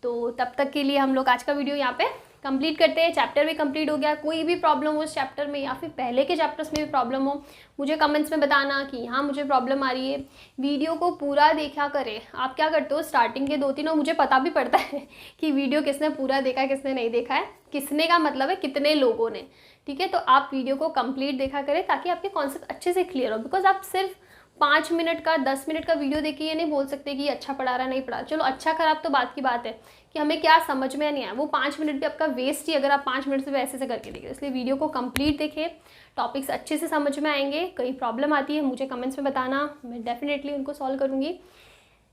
तो तब तक के लिए हम लोग आज का वीडियो यहाँ पे कंप्लीट करते हैं। चैप्टर भी कंप्लीट हो गया। कोई भी प्रॉब्लम हो इस चैप्टर में या फिर पहले के चैप्टर्स में भी प्रॉब्लम हो, मुझे कमेंट्स में बताना कि यहाँ मुझे प्रॉब्लम आ रही है। वीडियो को पूरा देखा करें। आप क्या करते हो, स्टार्टिंग के 2-3 और मुझे पता भी पड़ता है कि वीडियो किसने पूरा देखा किसने नहीं देखा है। किसने का मतलब है कितने लोगों ने, ठीक है। तो आप वीडियो को कंप्लीट देखा करें ताकि आपके कॉन्सेप्ट अच्छे से क्लियर हो। बिकॉज आप सिर्फ 5 मिनट का 10 मिनट का वीडियो देखिए, ये नहीं बोल सकते कि अच्छा पढ़ा रहा नहीं पढ़ा। चलो अच्छा खराब तो बात की बात है कि हमें क्या समझ में नहीं आया, वो 5 मिनट भी आपका वेस्ट ही अगर आप 5 मिनट से वैसे से करके देखिए। इसलिए वीडियो को कंप्लीट देखें, टॉपिक्स अच्छे से समझ में आएंगे। कहीं प्रॉब्लम आती है मुझे कमेंट्स में बताना, मैं डेफिनेटली उनको सॉल्व करूँगी।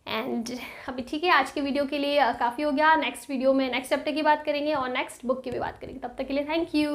एंड अभी ठीक है, आज के वीडियो के लिए काफ़ी हो गया। नेक्स्ट वीडियो में नेक्स्ट चैप्टर की बात करेंगे और नेक्स्ट बुक की भी बात करेंगे। तब तक के लिए थैंक यू।